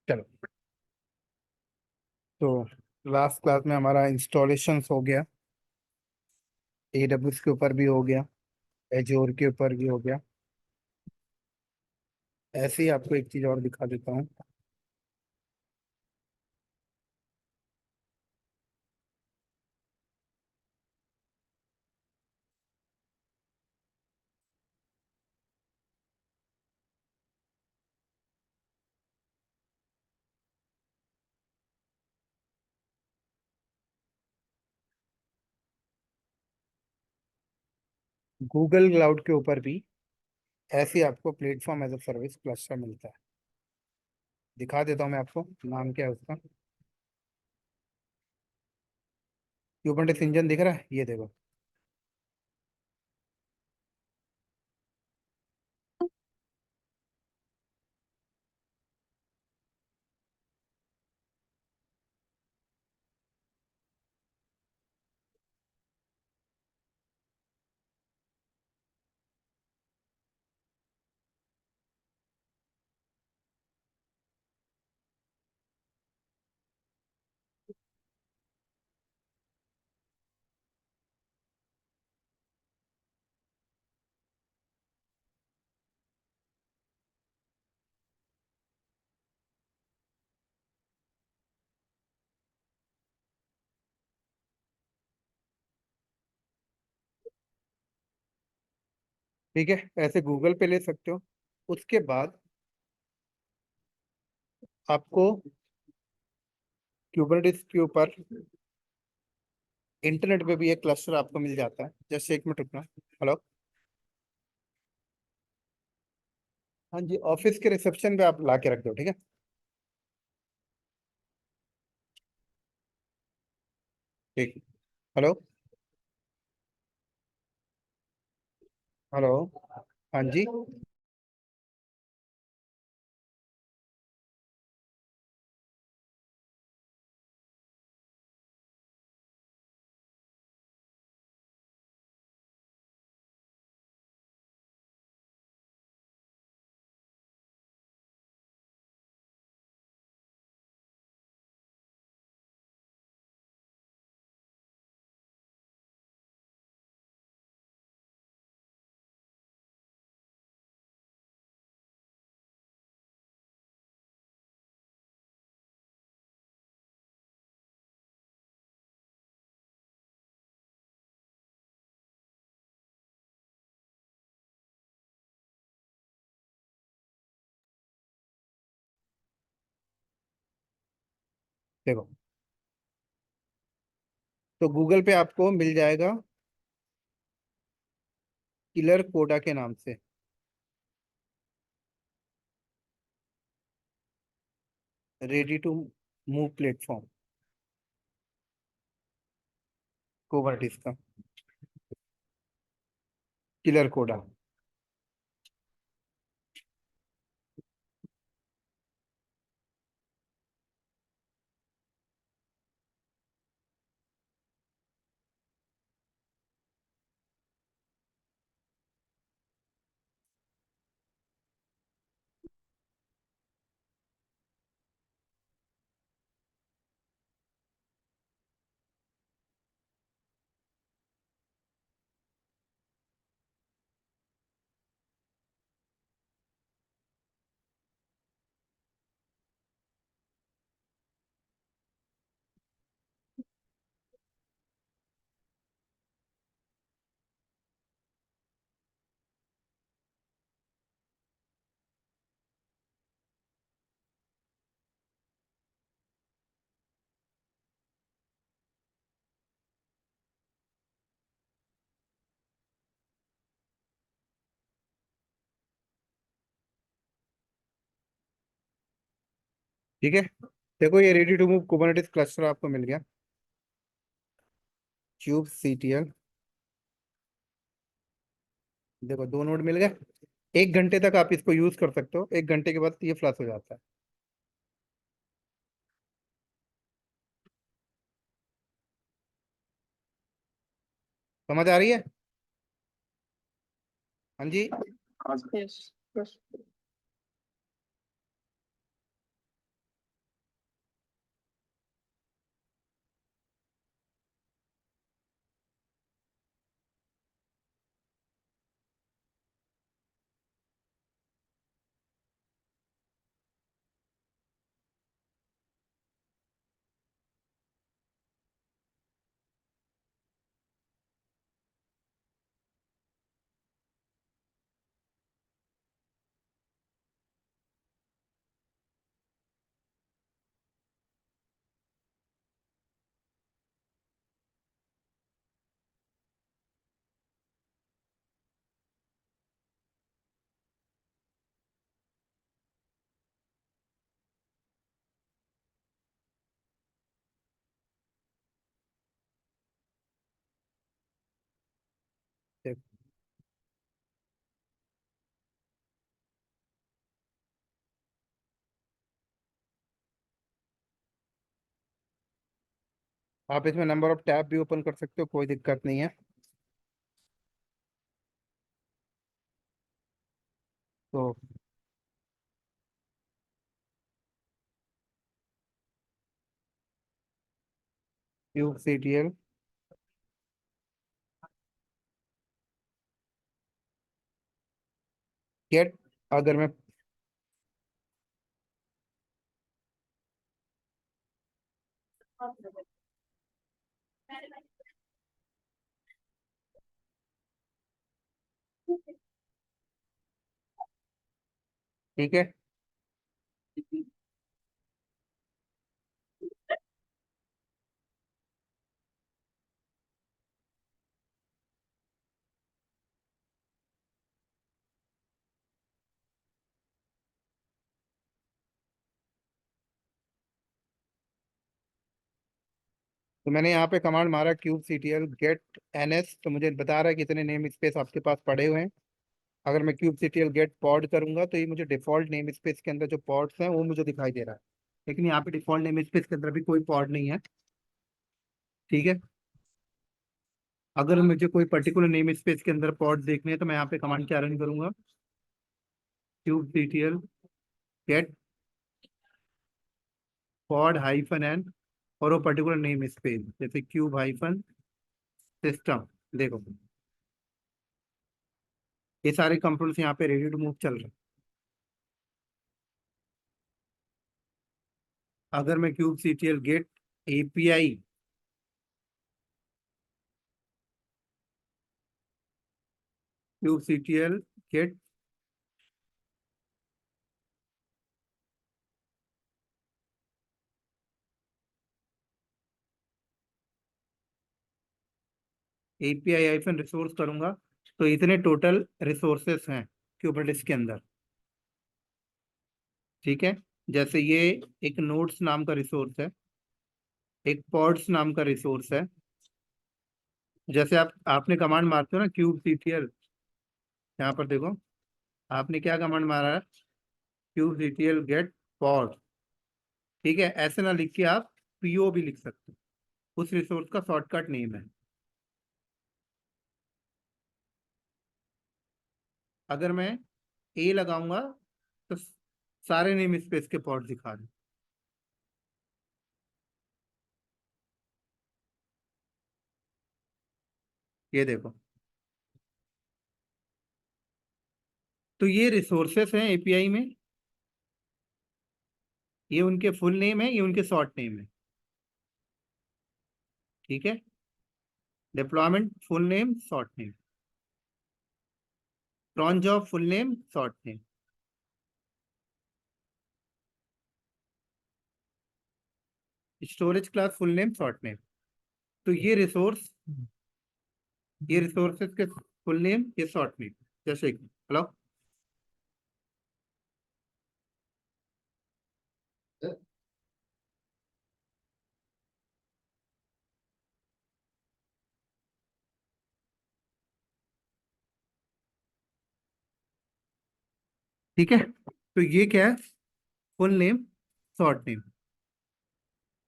चलो। तो last class में हमारा इंस्टॉलेशंस हो गया। AWS के ऊपर भी हो गया, एजोर के ऊपर भी हो गया। ऐसे ही आपको एक चीज और दिखा देता हूँ। गूगल क्लाउड के ऊपर भी ऐसे ही आपको platform as a service cluster मिलता है। दिखा देता हूँ मैं आपको, नाम क्या है उसका। क्यूबरनेटिस इंजन दिख रहा है, ये देखो। ठीक है, ऐसे गूगल पे ले सकते हो। उसके बाद आपको क्यूबरनेटिस के ऊपर इंटरनेट पे भी एक क्लस्टर आपको मिल जाता है। जैसे एक मिनट रुकना। हेलो। हाँ जी, ऑफिस के रिसेप्शन पे आप ला के रख दो, ठीक है। ठीक। हेलो। हेलो। हाँ जी। देखो, तो गूगल पे आपको मिल जाएगा किलर कोडा के नाम से। Ready to move platform Kubernetes का। Killer Koda. ठीक है, देखो ये ready to move Kubernetes cluster आपको मिल गया। Kube CTL। देखो, दो नोड मिल गए। 1 घंटे तक आप इसको यूज कर सकते हो, 1 घंटे के बाद ये फ्लश हो जाता है। समझ आ रही है? हाँ जी। Yes, yes. देख, आप इसमें नंबर ऑफ टैब भी ओपन कर सकते हो, कोई दिक्कत नहीं है। तो क्यूब सीटीएल गेट, अगर मैं, ठीक है, तो मैंने यहाँ पे कमांड मारा क्यूब सीटीएल गेट एनएस, तो मुझे बता रहा है कि इतने नेम स्पेस आपके पास पड़े हुए हैं। अगर मैं क्यूब सीटीएल गेट पॉड करूंगा तो ये मुझे डिफॉल्ट नेम स्पेस के अंदर जो पॉड्स हैं वो मुझे दिखाई दे रहा है, लेकिन यहाँ पे डिफॉल्ट नेम स्पेस के अंदर भी कोई पॉड नहीं है। ठीक है, अगर मुझे कोई पर्टिकुलर नेम स्पेस के अंदर पॉड देखने हैं तो मैं यहाँ पे कमांड क्या रन करूंगा, kube CTL get pod hyphen n, और वो पर्टिकुलर नेम स्पेस जैसे क्यूब हाइफन सिस्टम। देखो, ये सारे कंट्रोल्स यहाँ पे रेडी टू मूव चल रहे हैं। अगर मैं kube CTL get API, kube CTL get API hyphen resource करूंगा, तो इतने टोटल रिसोर्सेस हैं क्यूबरनेटिस के अंदर। ठीक है, जैसे ये एक नोड्स नाम का रिसोर्स है, एक पॉड्स नाम का रिसोर्स है। जैसे आपने कमांड मारते हो ना क्यूब सीटीएल, यहाँ पर देखो, आपने क्या कमांड मारा है, क्यूब सीटीएल गेट पॉड। ठीक है, ऐसे ना लिख के आप पीओ भी लिख सकते हो, उस रिसोर्स का शॉर्टकट नेम है। अगर मैं ए लगाऊंगा तो सारे नेम स्पेस के पॉड दिखा रहे। ये देखो, तो ये रिसोर्सेस हैं एपीआई में, ये उनके फुल नेम है, ये उनके शॉर्ट नेम है। ठीक है, deployment full name short name, cron job full name short name, storage class full name short name. तो ये रिसोर्सेज के फुल नेम, ये शॉर्ट नेम। जैसे हेलो, ठीक है, तो ये क्या है, फुल नेम शॉर्ट नेम।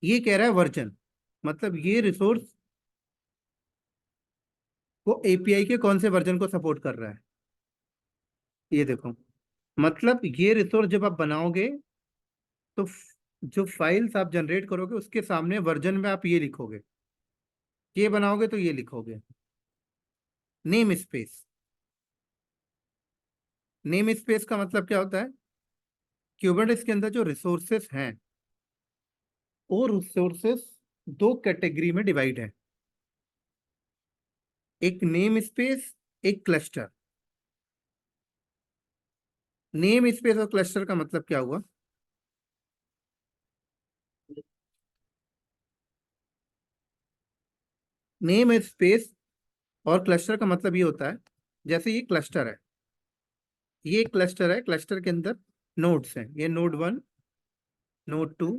ये कह रहा है वर्जन, मतलब ये रिसोर्स को एपीआई के कौन से वर्जन को सपोर्ट कर रहा है। ये देखो, मतलब ये रिसोर्स जब आप बनाओगे तो जो फाइल्स आप जनरेट करोगे उसके सामने वर्जन में आप ये लिखोगे, ये बनाओगे तो ये लिखोगे नेम स्पेस। नेम स्पेस का मतलब क्या होता है, क्यूबरनेटिस के अंदर जो रिसोर्सेस हैं वो रिसोर्सेस दो कैटेगरी में डिवाइड है, एक नेम स्पेस, एक क्लस्टर। नेम स्पेस और क्लस्टर का मतलब क्या हुआ, नेम स्पेस और क्लस्टर का मतलब ये होता है, जैसे ये क्लस्टर है, ये क्लस्टर है, क्लस्टर के अंदर नोड्स हैं, ये नोड 1, नोड 2,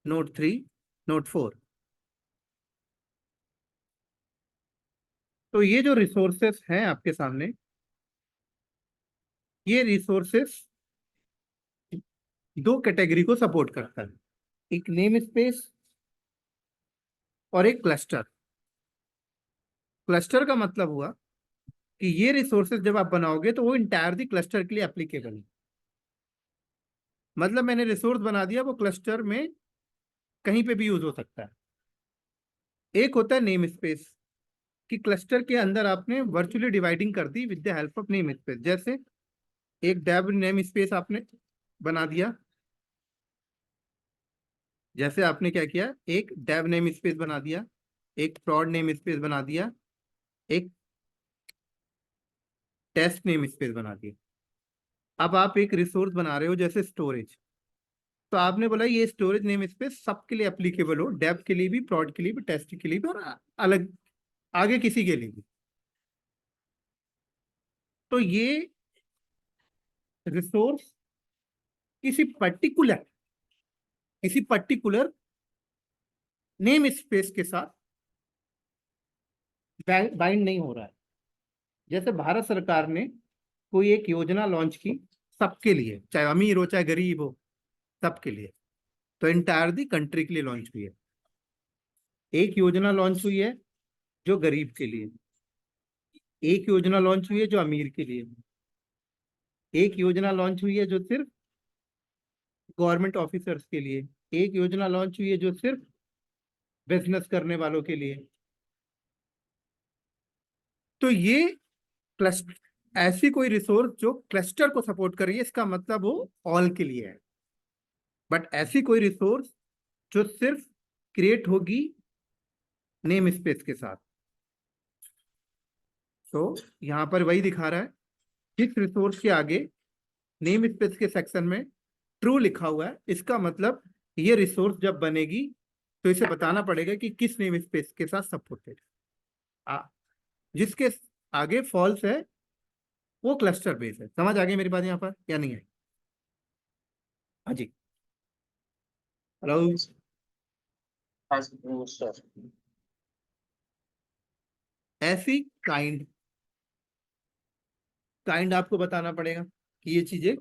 नोड 3, नोड 4। तो ये जो रिसोर्सेस हैं आपके सामने, ये रिसोर्सेस दो कैटेगरी को सपोर्ट करता है, एक नेम स्पेस और एक क्लस्टर। क्लस्टर का मतलब हुआ कि ये रिसोर्सेज जब आप बनाओगे तो वो इंटायर दी क्लस्टर के लिए एप्लीकेबल है। मतलब मैंने रिसोर्स बना दिया, वो क्लस्टर में कहीं पे भी यूज हो सकता है। एक होता है नेम स्पेस, कि क्लस्टर के अंदर आपने वर्चुअली डिवाइडिंग कर दी with the help of name space. जैसे एक डेव नेम स्पेस आपने बना दिया, जैसे आपने क्या किया, एक डेव नेम स्पेस बना दिया, एक प्रॉड नेम स्पेस बना दिया, एक टेस्ट नेम स्पेस बना दिया। अब आप एक रिसोर्स बना रहे हो जैसे स्टोरेज, तो आपने बोला ये स्टोरेज नेम स्पेस सबके लिए एप्लीकेबल हो, डेव के लिए भी, प्रॉड के लिए भी, टेस्ट के लिए भी, और अलग आगे किसी के लिए भी। तो ये रिसोर्स किसी पर्टिकुलर नेम स्पेस के साथ बाइंड नहीं हो रहा है। जैसे भारत सरकार ने कोई एक योजना लॉन्च की सबके लिए, चाहे अमीर हो चाहे गरीब हो, सबके लिए, तो इंटायर दी कंट्री के लिए लॉन्च हुई है। एक योजना लॉन्च हुई है जो गरीब के लिए, एक योजना लॉन्च हुई है जो अमीर के लिए, एक योजना लॉन्च हुई है जो सिर्फ गवर्नमेंट ऑफिसर्स के लिए, एक योजना लॉन्च हुई है जो सिर्फ बिजनेस करने वालों के लिए। तो ये क्लस्टर, ऐसी कोई रिसोर्स जो क्लस्टर को सपोर्ट कर रही है, इसका मतलब वो ऑल के लिए है। बट ऐसी कोई रिसोर्स जो सिर्फ क्रिएट होगी नेम स्पेस के साथ, तो यहां पर वही दिखा रहा है, जिस रिसोर्स के आगे नेम स्पेस के सेक्शन में ट्रू लिखा हुआ है, इसका मतलब ये रिसोर्स जब बनेगी तो इसे बताना पड़ेगा कि किस नेम स्पेस के साथ सपोर्टेड। जिसके आगे फॉल्स है वो क्लस्टर बेस है। समझ आ गई मेरी बात यहाँ पर या नहीं है? हाँ जी। हेलो। ऐसी काइंड काइंड आपको बताना पड़ेगा कि ये चीजें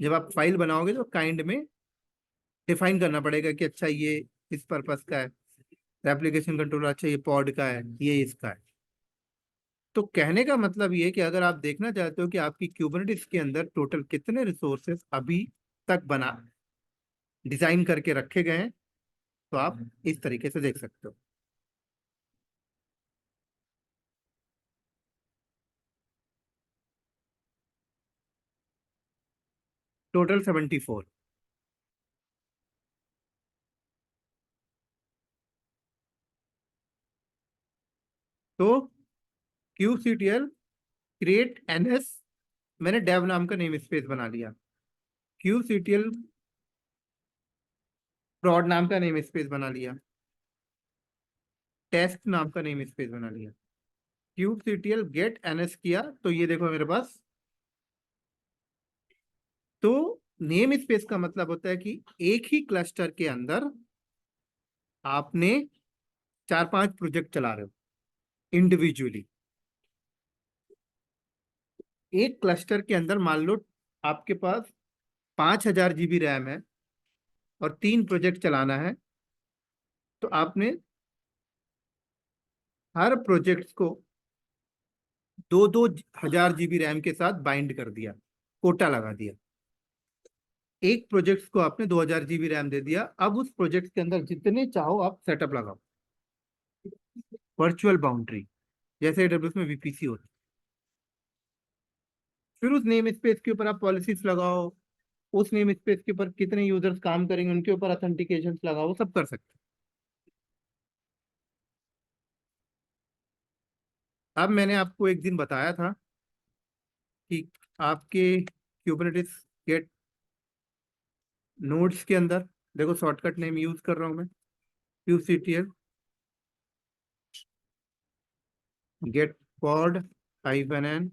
जब आप फाइल बनाओगे तो काइंड में डिफाइन करना पड़ेगा कि अच्छा ये इस पर्पस का है, एप्लीकेशन कंट्रोलर, अच्छा ये पॉड का है, ये इसका है। तो कहने का मतलब ये है कि अगर आप देखना चाहते हो कि आपकी क्यूबरनेटिस के अंदर टोटल कितने रिसोर्सेस अभी तक बना डिजाइन करके रखे गए हैं, तो आप इस तरीके से देख सकते हो। टोटल 74। तो QCTL क्रिएट NS, मैंने डेव नाम का नेम स्पेस बना लिया। QCTL प्रॉड नाम का नेम स्पेस बना लिया, टेस्ट नाम का नेम स्पेस बना लिया। QCTL गेट NS किया तो ये देखो मेरे पास। तो नेम स्पेस का मतलब होता है कि एक ही क्लस्टर के अंदर आपने चार पांच प्रोजेक्ट चला रहे हो इंडिविजुअली। एक क्लस्टर के अंदर मान लो आपके पास 5000 GB रैम है और तीन प्रोजेक्ट चलाना है, तो आपने हर प्रोजेक्ट को 2-2 हजार GB रैम के साथ बाइंड कर दिया, कोटा लगा दिया। एक प्रोजेक्ट को आपने 2000 GB रैम दे दिया, अब उस प्रोजेक्ट के अंदर जितने चाहो आप सेटअप लगाओ, वर्चुअल बाउंड्री, जैसे AWS में VPC होती है। फिर उस नेम स्पेस के ऊपर आप पॉलिसीज लगाओ, उस नेम स्पेस के ऊपर कितने यूजर्स काम करेंगे उनके ऊपर अथेंटिकेशन लगाओ, सब कर सकते हैं। अब मैंने आपको एक दिन बताया था कि आपके क्यूबरनेटिस गेट नोड्स के अंदर, देखो शॉर्टकट नेम यूज कर रहा हूं मैं, QCTL gate pod -n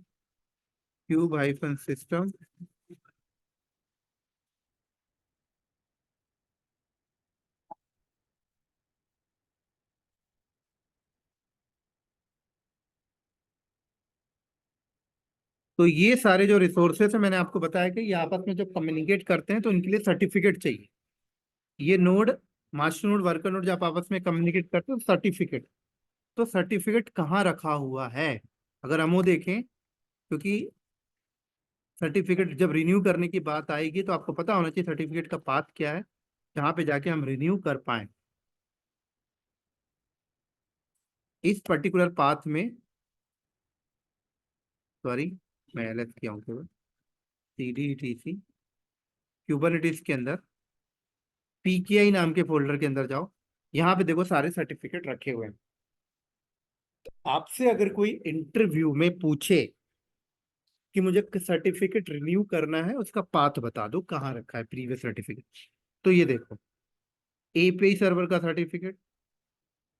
cube-system। तो ये सारे जो रिसोर्सेस है मैंने आपको बताया कि ये आपस में जब कम्युनिकेट करते हैं तो इनके लिए सर्टिफिकेट चाहिए। ये node, master node, worker node जब आपस में कम्युनिकेट करते हैं तो सर्टिफिकेट, तो सर्टिफिकेट कहाँ रखा हुआ है अगर हम वो देखें, क्योंकि सर्टिफिकेट जब रिन्यू करने की बात आएगी तो आपको पता होना चाहिए सर्टिफिकेट का पाथ क्या है, जहाँ पे जाके हम रिन्यू कर पाए। इस पर्टिकुलर पाथ में, सॉरी मैं एलएस किया हूँ केवल, C D T C Kubernetes के अंदर पीकेआई नाम के फोल्डर के अंदर जाओ। यहाँ पे देखो सारे सर्टिफिकेट रखे हुए हैं। आपसे अगर कोई इंटरव्यू में पूछे कि मुझे सर्टिफिकेट रिन्यू करना है, उसका पाथ बता दो कहाँ रखा है प्रीवियस सर्टिफिकेट, तो ये देखो एपीआई सर्वर का सर्टिफिकेट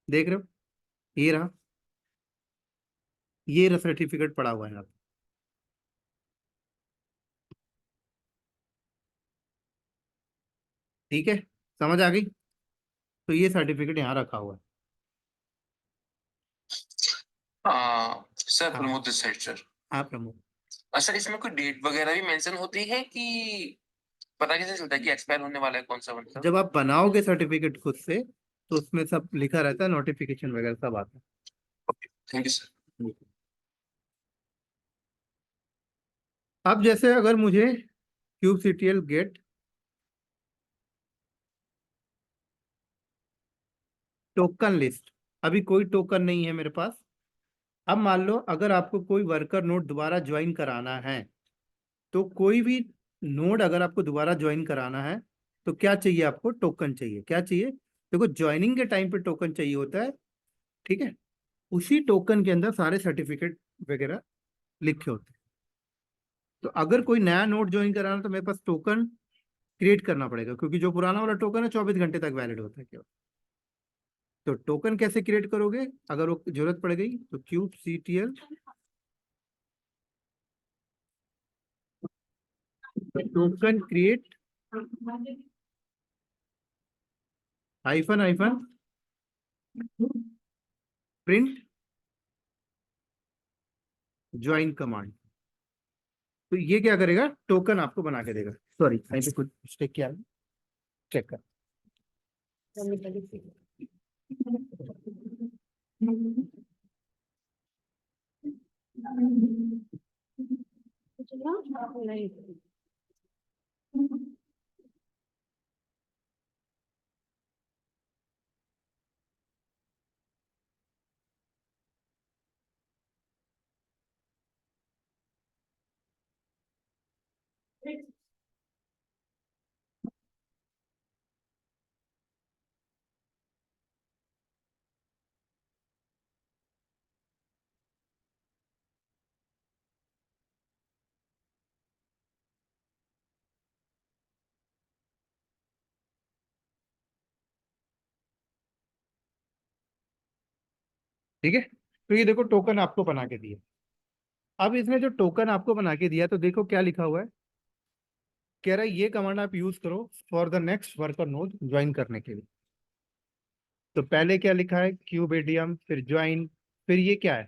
देख रहे हो, ये रहा, ये रहा सर्टिफिकेट पड़ा हुआ है यहाँ पे। ठीक है, समझ आ गई? तो ये सर्टिफिकेट यहाँ रखा हुआ है। सर हाँ प्रमोद दिस साइड सर। हाँ प्रमोद। सर इसमें कोई डेट वगैरह भी मेंशन होती है कि पता कैसे चलता है कि एक्सपायर होने वाला है कौन सा बंदा? जब आप बनाओगे सर्टिफिकेट खुद से तो उसमें सब लिखा रहता है, नोटिफिकेशन वगैरह सब आता थैंक यू सर। है। अब जैसे अगर मुझे kube CTL get token list, अभी कोई टोकन नहीं है मेरे पास। अब मान लो अगर आपको कोई वर्कर नोड दोबारा ज्वाइन कराना है, तो कोई भी नोड अगर आपको दोबारा ज्वाइन कराना है तो क्या चाहिए आपको? टोकन चाहिए। क्या चाहिए? देखो ज्वाइनिंग के टाइम पे टोकन चाहिए होता है, ठीक है, उसी टोकन के अंदर सारे सर्टिफिकेट वगैरह लिखे होते हैं। तो अगर कोई नया नोड ज्वाइन कराना है तो मेरे पास टोकन क्रिएट करना पड़ेगा, क्योंकि जो पुराना वाला टोकन है 24 घंटे तक वैलिड होता है केवल। तो टोकन कैसे क्रिएट करोगे अगर वो जरूरत पड़ गई? तो cube CTL token create hyphen hyphen print join command. तो ये क्या करेगा? टोकन आपको बना के देगा। सॉरी कहीं पे कुछ मिस्टेक किया, चेक कर। ठीक है, तो ये देखो टोकन आपको बना के दिया। अब इसने जो टोकन आपको बना के दिया तो देखो क्या लिखा हुआ है, कह रहा है ये कमांड आप यूज करो for the next worker node join करने के लिए। तो पहले क्या लिखा है? क्यूब एडीएम, फिर ज्वाइन, फिर ये क्या है?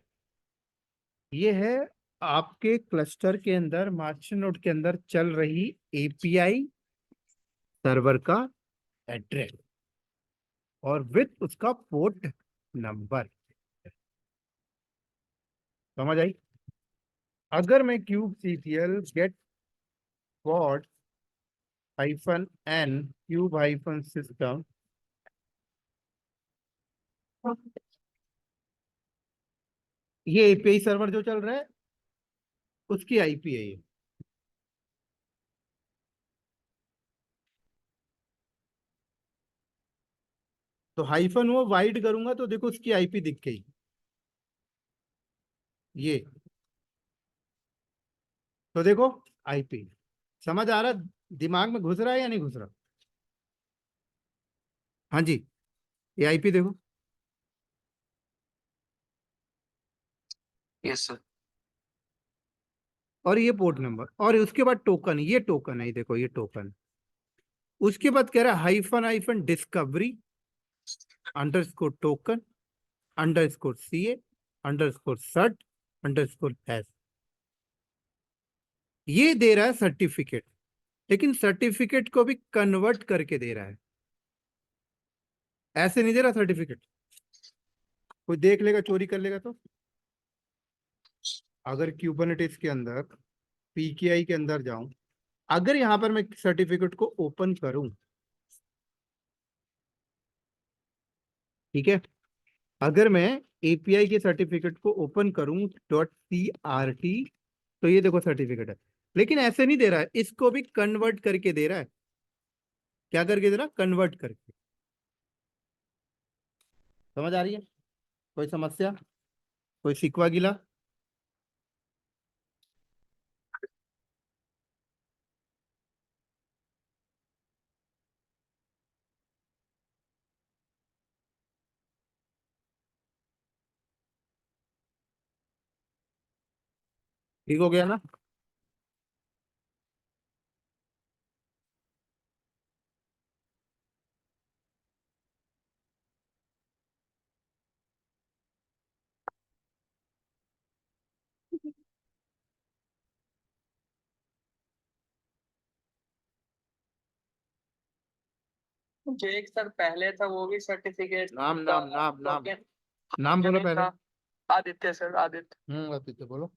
ये है आपके क्लस्टर के अंदर, मास्टर नोड के अंदर चल रही एपीआई सर्वर का एड्रेस और विथ उसका पोर्ट नंबर। समझ आई? अगर मैं kube CTL get pod hyphen n kube hyphen system, ये एपीआई सर्वर जो चल रहा है उसकी आईपी है ये। तो हाइफन वो वाइड करूंगा तो देखो उसकी आईपी दिख गई, ये। तो देखो आईपी समझ आ रहा, दिमाग में घुस रहा है या नहीं घुस रहा? हाँ जी, ये आईपी देखो, यस सर। और ये पोर्ट नंबर, और उसके बाद टोकन, ये टोकन है, ये देखो ये टोकन। उसके बाद कह रहा है hyphen hyphen discovery underscore token underscore CA underscore cert underscore S. ये दे रहा है सर्टिफिकेट, लेकिन सर्टिफिकेट को भी कन्वर्ट करके दे रहा है, ऐसे नहीं दे रहा सर्टिफिकेट। कोई देख लेगा, चोरी कर लेगा तो। अगर क्यूबरनेटिस के अंदर पीकेआई के अंदर जाऊं, अगर यहां पर मैं सर्टिफिकेट को ओपन करूं, ठीक है, अगर मैं एपीआई के सर्टिफिकेट को ओपन करूं .crt, तो ये देखो सर्टिफिकेट है, लेकिन ऐसे नहीं दे रहा है, इसको भी कन्वर्ट करके दे रहा है। क्या करके दे रहा है? कन्वर्ट करके। समझ आ रही है? कोई समस्या, कोई शिकवा गिला? ठीक हो गया ना? जो एक सर पहले था वो भी सर्टिफिकेट नाम का नाम नाम नाम टोकन नाम जो बोलो नहीं पहले। था। आदित्य सर, आदित्य। आदित्य बोलो।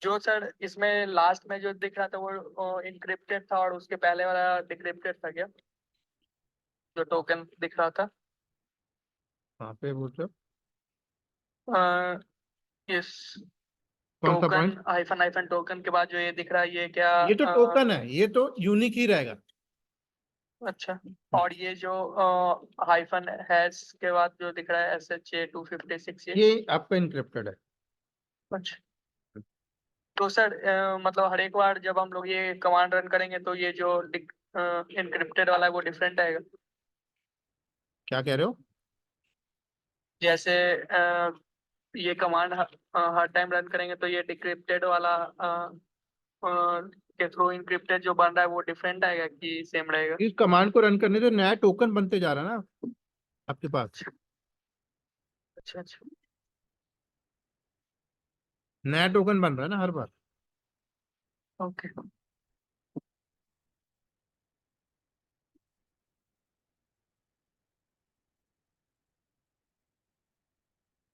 जो सर इसमें लास्ट में जो दिख रहा था वो इनक्रिप्टेड था और उसके पहले वाला डिक्रिप्टेड था क्या? जो टोकन दिख रहा था। कहाँ पे बोल रहे हो? अ, इस कौन सा token point? Hyphen hyphen token के बाद जो ये दिख रहा है ये क्या ये तो टोकन है, ये तो यूनिक ही रहेगा। अच्छा। और ये जो हाइफन हैश के बाद जो दिख रहा है SHA-256 ये। ये आपका इनक्रिप्टेड है। अच्छा। तो सर मतलब हर एक बार जब हम लोग ये कमांड रन करेंगे तो ये जो इनक्रिप्टेड वाला है वो डिफरेंट आएगा। क्या कह रहे हो? जैसे ये कमांड हर टाइम रन करेंगे तो ये डिक्रिप्टेड वाला के थ्रू इनक्रिप्टेड जो बन रहा है वो डिफरेंट आएगा कि सेम रहेगा? इस कमांड को रन करने से नया टोकन बनते जा रहा है ना आपके पास। अच्छा अच्छा। नया टोकन बन रहा है ना हर बार। ओके।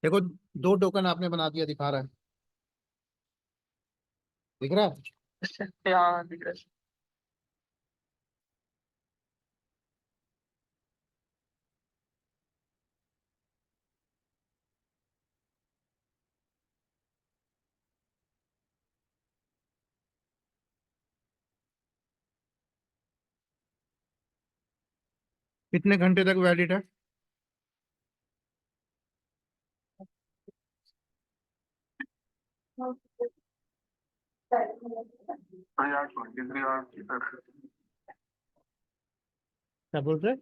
देखो, दो टोकन आपने बना दिया, दिखा रहा है, दिख रहा है? अच्छा यहाँ दिख रहा है। कितने घंटे तक वैलिड है? हाँ यार 23 आवर्स की तरह। क्या बोल रहे?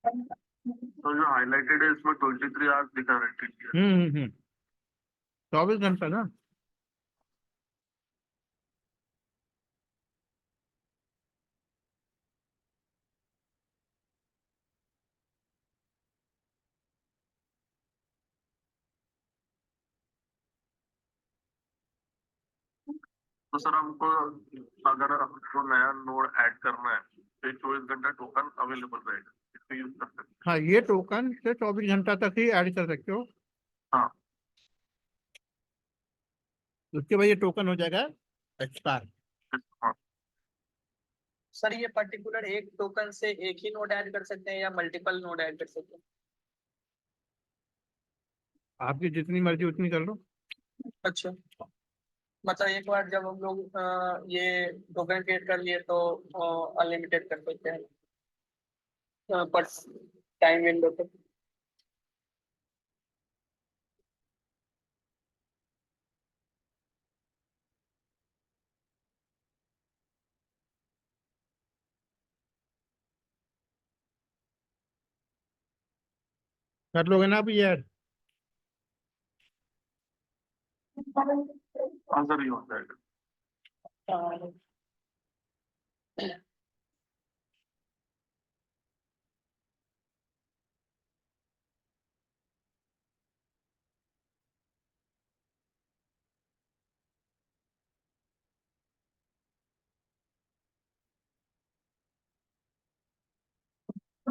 तो जो हाईलाइटेड है इसमें 23 आवर्स दिखा रहा है, ठीक है। हम्म। 24 घंटा ना। तो सर हमको अगर हमको नया नोड ऐड करना है तो 24 घंटा टोकन अवेलेबल रहेगा, इसको यूज कर सकते हाँ, ये टोकन से 24 घंटा तक ही ऐड कर सकते हो। हैं। हाँ। उसके बाद ये टोकन हो जाएगा एक्सपायर। हाँ सर ये पर्टिकुलर एक टोकन से एक ही नोड ऐड कर सकते हैं या मल्टीपल नोड ऐड कर सकते हैं? आपकी जितनी मर्जी उतनी कर लो। अच्छा। मतलब एक बार जब हम लोग ये टोकन क्रिएट कर लिए तो अनलिमिटेड कर सकते हैं पर टाइम विंडो पे। कर लोगे ना आप ये ऐड? हाँ सर, ये हो जाएगा। हाँ।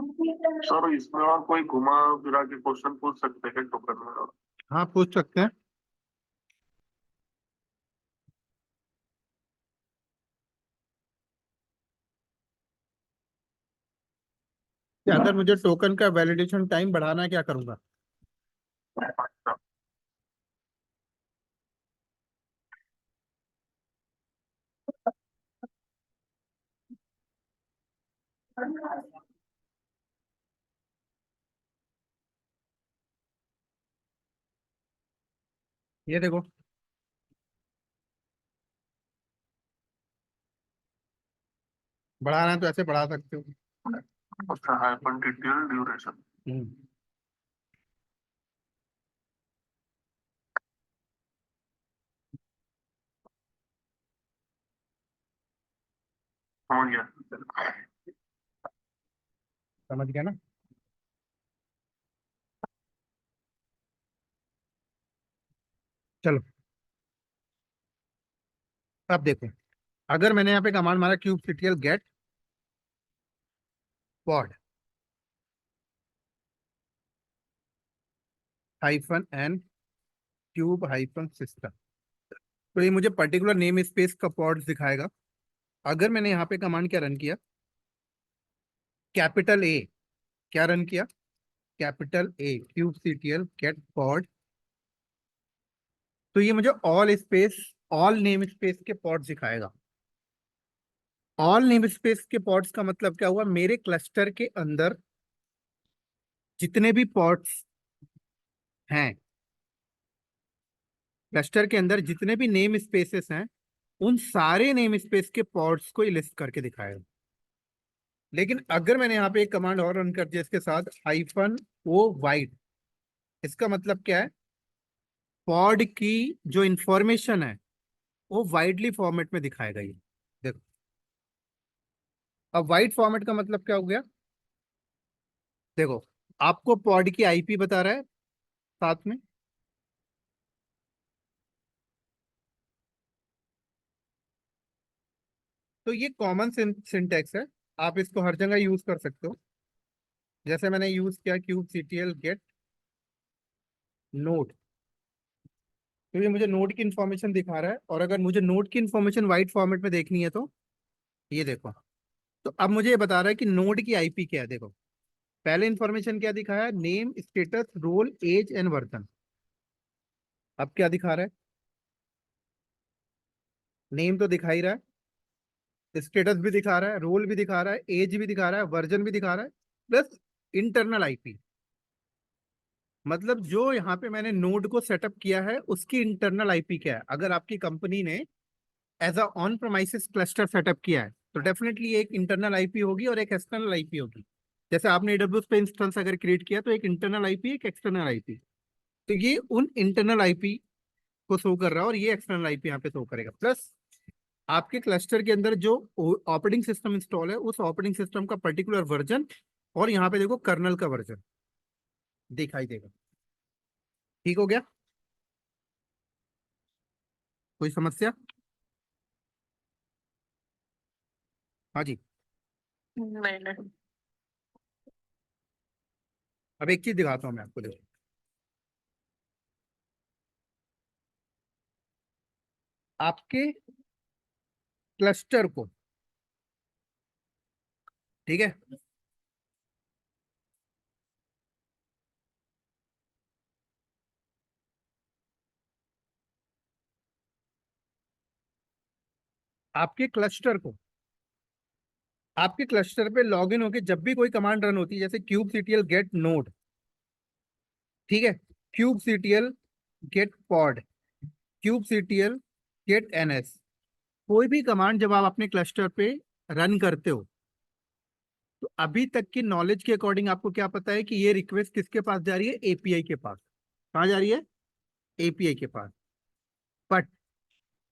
सर इसमें और कोई घुमा फिरा के क्वेश्चन पूछ सकते हैं टोकन में? हाँ, पूछ सकते हैं। कि अगर मुझे टोकन का वैलिडेशन टाइम बढ़ाना है, क्या करूंगा? अच्छा, ये देखो, बढ़ाना है तो ऐसे बढ़ा सकते हो। अच्छा है डिटेल ड्यूरेशन। हम्म। समझ गया। समझ गया ना? चलो, अब देखो, अगर मैंने यहाँ पे कमांड मारा kubectl get pod -n cube -system, तो ये मुझे पर्टिकुलर नेम स्पेस का पॉड्स दिखाएगा। अगर मैंने यहाँ पे कमांड क्या रन किया, कैपिटल ए, क्या रन किया, capital A kubectl get pod, तो ये मुझे all space, all name space के पॉड्स दिखाएगा। ऑल नेम स्पेस के पॉड्स का मतलब क्या हुआ, मेरे क्लस्टर के अंदर जितने भी पॉड्स हैं, क्लस्टर के अंदर जितने भी नेम स्पेसेस हैं, उन सारे नेम स्पेस के पॉड्स को लिस्ट करके दिखाएगा। लेकिन अगर मैंने यहाँ पे एक कमांड और रन कर दिया इसके साथ -o वाइड, इसका मतलब क्या है, पॉड की जो इंफॉर्मेशन है वो वाइडली फॉर्मेट में दिखाएगा ये। देखो, अब वाइड फॉर्मेट का मतलब क्या हो गया, देखो, आपको पॉड की आईपी बता रहा है साथ में, तो ये कॉमन सिंटेक्स है, आप इसको हर जगह यूज कर सकते हो। जैसे मैंने यूज किया kubectl get नोड, तो ये मुझे नोड की इंफॉर्मेशन दिखा रहा है, और अगर मुझे नोड की इंफॉर्मेशन वाइड फॉर्मेट में देखनी है तो ये देखो, तो अब मुझे ये बता रहा है कि नोड की आईपी क्या है। देखो, पहले इंफॉर्मेशन क्या दिखाया, name status role age and version. अब क्या दिखा रहा है, नेम तो दिखा ही रहा है, स्टेटस भी दिखा रहा है, रोल भी दिखा रहा है, एज भी दिखा रहा है, वर्जन भी दिखा रहा है, प्लस इंटरनल आईपी। मतलब जो यहाँ पे मैंने नोड को सेटअप किया है उसकी इंटरनल आईपी क्या है। अगर आपकी कंपनी ने as a on premises cluster setup किया है तो डेफिनेटली एक इंटरनल आईपी होगी और एक एक्सटर्नल आईपी होगी। जैसे आपने एडब्ल्यूएस पे इंस्टेंस अगर क्रिएट किया तो एक इंटरनल आईपी, एक एक्सटर्नल आईपी, तो ये उन इंटरनल आईपी को शो कर रहा है और ये एक्सटर्नल आईपी यहाँ पे शो करेगा। प्लस आपके क्लस्टर के अंदर जो ऑपरेटिंग सिस्टम इंस्टॉल है उस ऑपरेटिंग सिस्टम का पर्टिकुलर वर्जन, और यहाँ पे देखो कर्नल का वर्जन दिखाई देगा। ठीक हो गया? कोई समस्या? हाँ जी। नहीं नहीं। अब एक चीज दिखाता हूँ मैं आपको, देखो, आपके क्लस्टर को, ठीक है, आपके क्लस्टर को, आपके क्लस्टर पे लॉग इन होके जब भी कोई कमांड रन होती है, जैसे kubectl get node, ठीक है, kubectl get pod, kubectl get ns, कोई भी कमांड जब आप अपने क्लस्टर पे रन करते हो तो अभी तक की नॉलेज के अकॉर्डिंग आपको क्या पता है कि ये रिक्वेस्ट किसके पास जा रही है, एपीआई के पास। कहाँ जा रही है? एपीआई के पास। बट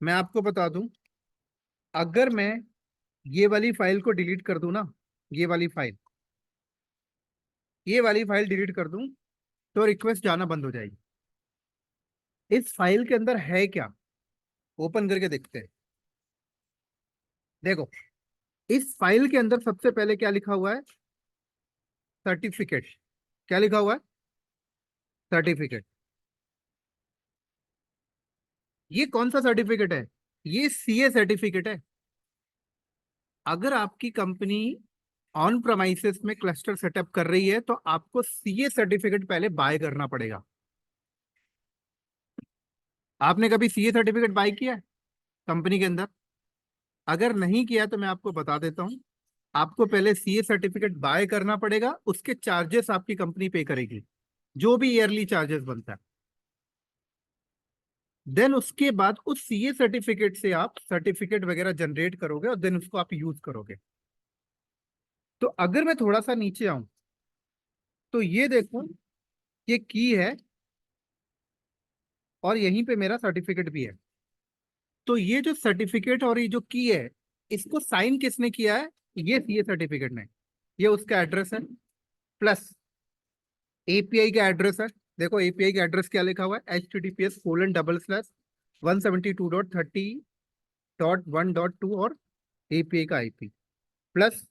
मैं आपको बता दूं, अगर मैं ये वाली फाइल को डिलीट कर दूं ना, ये वाली फाइल, ये वाली फाइल डिलीट कर दूं तो रिक्वेस्ट जाना बंद हो जाएगी। इस फाइल के अंदर है क्या, ओपन करके देखते हैं। देखो, इस फाइल के अंदर सबसे पहले क्या लिखा हुआ है, सर्टिफिकेट, क्या लिखा हुआ है? सर्टिफिकेट। ये कौन सा सर्टिफिकेट है? ये सीए सर्टिफिकेट है। अगर आपकी कंपनी ऑन प्रमाइसेस में क्लस्टर सेटअप कर रही है तो आपको सीए सर्टिफिकेट पहले बाय करना पड़ेगा। आपने कभी सीए सर्टिफिकेट बाय किया है कंपनी के अंदर? अगर नहीं किया तो मैं आपको बता देता हूं। आपको पहले सीए सर्टिफिकेट बाय करना पड़ेगा, उसके चार्जेस आपकी कंपनी पे करेगी, जो भी ईयरली चार्जेस बनता है। देन उसके बाद उस सीए सर्टिफिकेट से आप सर्टिफिकेट वगैरह जनरेट करोगे और देन उसको आप यूज करोगे। तो अगर मैं थोड़ा सा नीचे आऊं तो ये देखो, ये की है और यहीं पे मेरा सर्टिफिकेट भी है। तो ये जो सर्टिफिकेट और ये जो की है, इसको साइन किसने किया है? ये सीए सर्टिफिकेट ने। ये उसका एड्रेस है, प्लस एपीआई का एड्रेस है। देखो एपीआई का एड्रेस क्या लिखा हुआ है, https://172.30.1.2 और एपीआई का IP, plus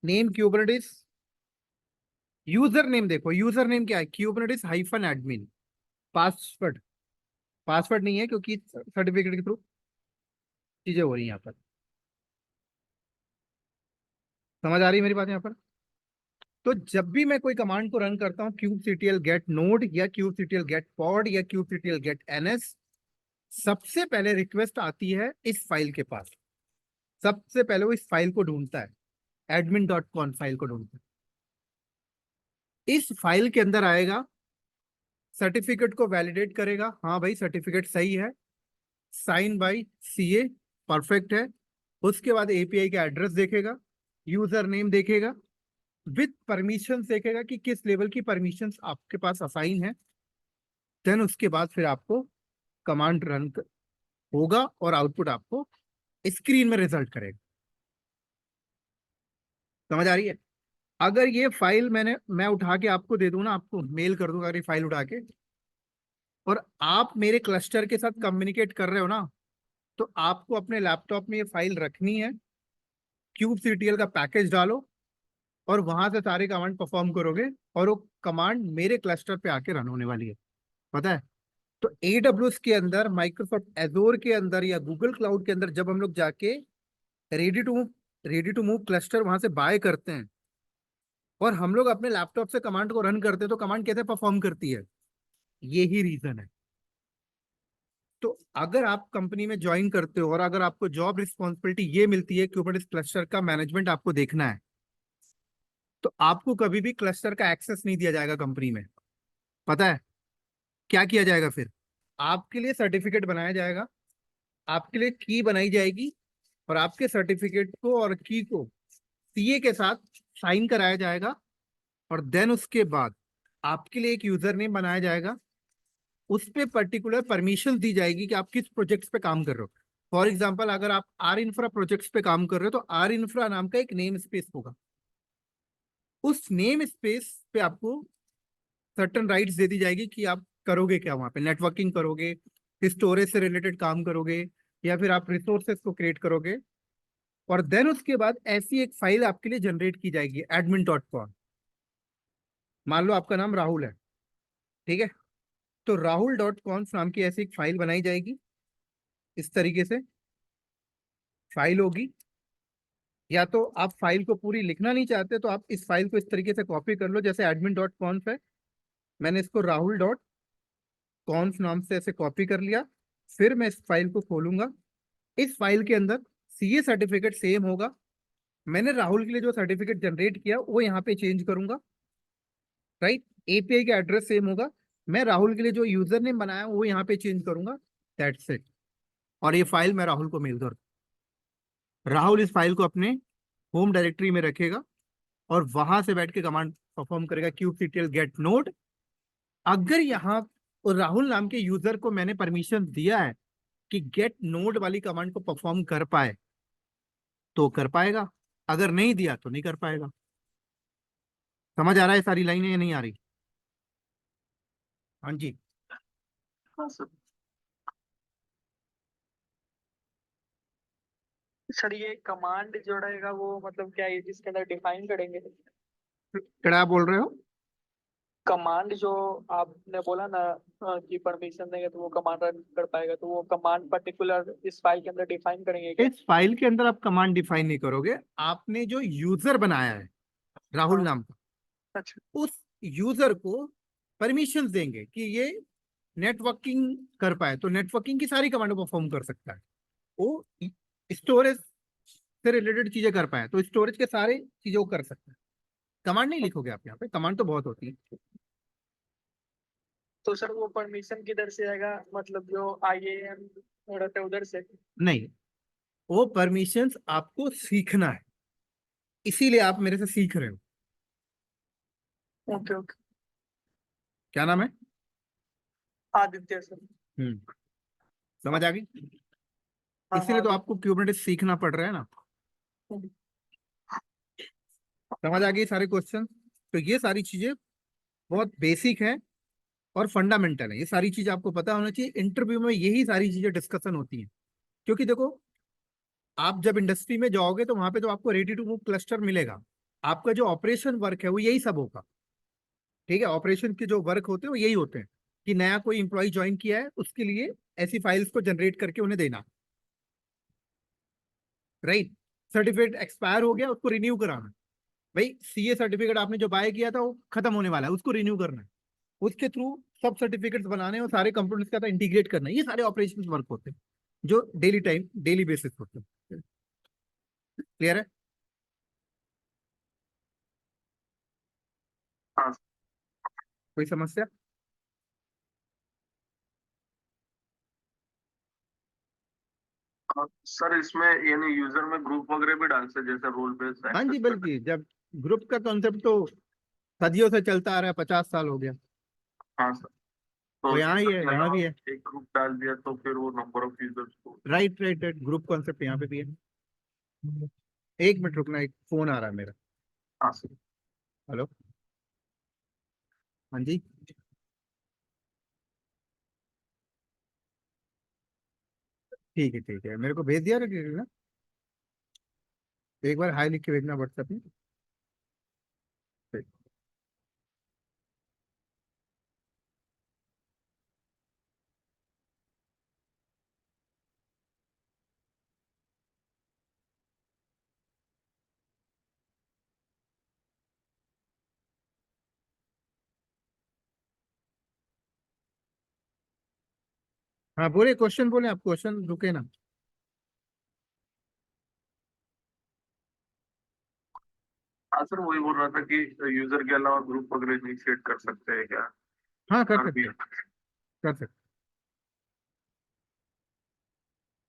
name Kubernetes. User name देखो, यूजर नेम क्या है? Kubernetes hyphen admin. Password, password नहीं है क्योंकि सर्टिफिकेट के थ्रू चीजें हो रही हैं यहाँ पर। समझ आ रही है मेरी बात यहाँ पर? तो जब भी मैं कोई कमांड को रन करता हूँ, kubectl get node या kubectl get pod या kubectl get ns, सबसे पहले रिक्वेस्ट आती है इस फाइल के पास। सबसे पहले वो इस फाइल को ढूंढता है, admin.conf फाइल को ढूंढता है। इस फाइल के अंदर आएगा, सर्टिफिकेट को वैलिडेट करेगा, हाँ भाई सर्टिफिकेट सही है, साइन बाय सीए, परफेक्ट है। उसके बाद एपीआई का एड्रेस देखेगा, यूजर नेम देखेगा, विथ परमिशन देखेगा कि किस लेवल की परमिशन आपके पास असाइन है। देन उसके बाद फिर आपको कमांड रन होगा और आउटपुट आपको स्क्रीन में रिजल्ट करेगा। समझ आ रही है? अगर ये फाइल मैं उठा के आपको दे दूं ना, आपको मेल कर दूंगा अगर ये फाइल उठा के, और आप मेरे क्लस्टर के साथ कम्युनिकेट कर रहे हो ना, तो आपको अपने लैपटॉप में ये फाइल रखनी है, kubectl का पैकेज डालो और वहां से सारे कमांड परफॉर्म करोगे और वो कमांड मेरे क्लस्टर पे आके रन होने वाली है। पता है? तो AWS के अंदर, माइक्रोसॉफ्ट एजोर के अंदर या गूगल क्लाउड के अंदर जब हम लोग जाके रेडी टू मूव क्लस्टर वहां से बाय करते हैं और हम लोग अपने लैपटॉप से कमांड को रन करते हैं, तो कमांड कैसे परफॉर्म करती है? यही रीजन है। तो अगर आप कंपनी में ज्वाइन करते हो और अगर आपको जॉब रिस्पॉन्सिबिलिटी ये मिलती है कुबरनेटिस क्लस्टर का मैनेजमेंट आपको देखना है, तो आपको कभी भी क्लस्टर का एक्सेस नहीं दिया जाएगा कंपनी में। पता है क्या किया जाएगा फिर? आपके लिए सर्टिफिकेट बनाया जाएगा, आपके लिए की बनाई जाएगी और आपके सर्टिफिकेट को और की को सीए के साथ साइन कराया जाएगा। और देन उसके बाद आपके लिए एक यूजर नेम बनाया जाएगा, उस पे पर्टिकुलर परमिशन दी जाएगी कि आप किस प्रोजेक्ट्स पे काम कर रहे हो। फॉर एग्जांपल, अगर आप आर इंफ्रा प्रोजेक्ट्स पे काम कर रहे हो तो आर इंफ्रा नाम का एक नेम स्पेस होगा। उस नेम स्पेस पे आपको सर्टन राइट्स दे दी जाएगी कि आप करोगे क्या वहां पे, नेटवर्किंग करोगे, स्टोरेज से रिलेटेड काम करोगे, या फिर आप रिसोर्सेस को क्रिएट करोगे। और देन उसके बाद ऐसी एक फाइल आपके लिए जनरेट की जाएगी admin.conf। मान लो आपका नाम राहुल है, ठीक है? तो rahul.conf नाम की ऐसी एक फाइल बनाई जाएगी। इस तरीके से फाइल होगी। या तो आप फाइल को पूरी लिखना नहीं चाहते तो आप इस फाइल को इस तरीके से कॉपी कर लो, जैसे admin.conf है, मैंने इसको rahul.conf नाम से ऐसे कॉपी कर लिया। फिर मैं इस फाइल को खोलूंगा। इस फाइल के अंदर सीए सर्टिफिकेट सेम होगा। मैंने राहुल के लिए जो सर्टिफिकेट जनरेट किया वो यहाँ पे चेंज करूंगा, राइट? एपीआई का एड्रेस सेम होगा। मैं राहुल के लिए जो यूजर नेम बनाया वो यहाँ पे चेंज करूंगा, दैट्स इट। और ये फाइल मैं राहुल को मेल कर, राहुल इस फाइल को अपने होम डायरेक्टरी में रखेगा और वहां से बैठ के कमांड परफॉर्म करेगा, kubectl get node। अगर यहाँ राहुल नाम के यूजर को मैंने परमिशन दिया है कि गेट नोड वाली कमांड को परफॉर्म कर पाए तो कर पाएगा, अगर नहीं दिया तो नहीं कर पाएगा। समझ आ रहा है सारी लाइनें या नहीं आ रही? हाँ जी। हाँ सर। सर ये कमांड जो रहेगा वो मतलब क्या है, इसके अंदर डिफाइन करेंगे? क्या बोल रहे हो? कमांड जो आपने बोला ना कि परमिशन देंगे तो वो कमांड रन कर पाएगा, तो वो कमांड पर्टिकुलर इस फाइल के अंदर डिफाइन करेंगे क्या? इस फाइल के अंदर आप कमांड डिफाइन नहीं करोगे, आपने जो यूजर बनाया है राहुल हाँ। नाम का, अच्छा। उस यूजर को परमिशन देंगे कि ये नेटवर्किंग कर पाए, तो नेटवर्किंग की सारी कमांड परफॉर्म कर सकता है। वो स्टोरेज से रिलेटेड चीजें कर पाए तो स्टोरेज के सारे चीजें वो कर सकता है। कमांड नहीं लिखोगे आप यहाँ पे, कमांड तो बहुत होती है। तो सर वो परमिशन किधर से आएगा, मतलब जो IAM रहता है उधर से? नहीं, वो परमिशंस आपको सीखना है, इसीलिए आप मेरे से सीख रहे हो। Okay okay. क्या नाम है? आदित्य सर। हम्म, समझ आ गई? हाँ हाँ इसीलिए तो आदित्य। आपको क्यूबरनेटिस सीखना पड़ रहा है ना। समझ आ गई सारे क्वेश्चन? तो ये सारी चीजें बहुत बेसिक है और फंडामेंटल है, ये सारी चीजें आपको पता होना चाहिए। इंटरव्यू में यही सारी चीजें डिस्कशन होती हैं, क्योंकि देखो, आप जब इंडस्ट्री में जाओगे तो वहां पे तो आपको रेडी टू मूव क्लस्टर मिलेगा। आपका जो ऑपरेशन वर्क है वो यही सब होगा। ठीक है, ऑपरेशन के जो वर्क होते हैं वो यही होते हैं कि नया कोई इंप्लॉय ज्वाइन किया है, उसके लिए ऐसी फाइल्स को जनरेट करके उन्हें देना, राइट। सर्टिफिकेट एक्सपायर हो गया, उसको रिन्यू कराना। भाई सीए सर्टिफिकेट आपने जो बाय किया था वो खत्म होने वाला है, उसको रिन्यू करना है। उसके थ्रू सब सर्टिफिकेट्स बनाने और सारे कंपोनेंट्स का इंटीग्रेट करना है। ये सारे ऑपरेशन वर्क होते हैं जो डेली बेसिस होते हैं। क्लियर है? हाँ कोई समस्या? सर, इसमें यानी यूजर में ग्रुप वगैरह भी डाल सकते, जैसे रोल बेस्ड हाँ जी, एक्सेस करना। बल्कि जब ग्रुप का कॉन्सेप्ट तो सदियों से चलता आ रहा है, 50 साल हो गया। हाँ सर। तो वो यहाँ ही यूजर है, के यहाँ भी अलावा है। एक ग्रुप डाल दिया तो फिर वो नंबर ऑफ यूजर्स को। Right right right, group concept यहाँ पे भी है। 1 मिनट रुकना, एक फोन आ रहा है मेरा। हाँ सर। हेलो। हाँ जी। ठीक है, मेरे को भेज दिया ना, एक बार हाई लिख के भेजना व्हाट्सएप में। ठीक। हाँ बोले, क्वेश्चन बोले, आप क्वेश्चन रुके ना। हाँ सर, वही बोल रहा था कि यूजर के अलावा ग्रुप वगैरह इनिशिएट कर सकते हैं क्या? हाँ कर और भी सकते हैं, कर सकते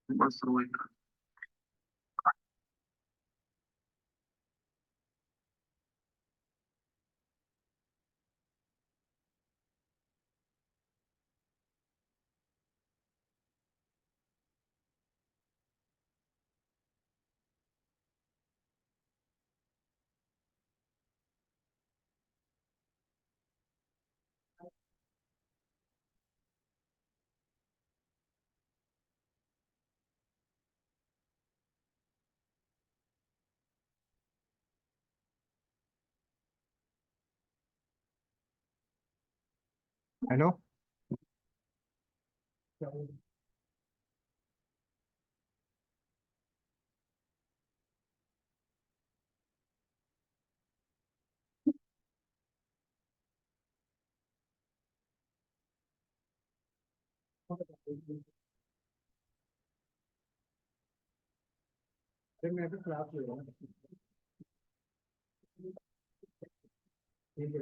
बस वही था। हैं। हेलो। फिर मैं भी क्लास ले रहा हूँ। ठीक है।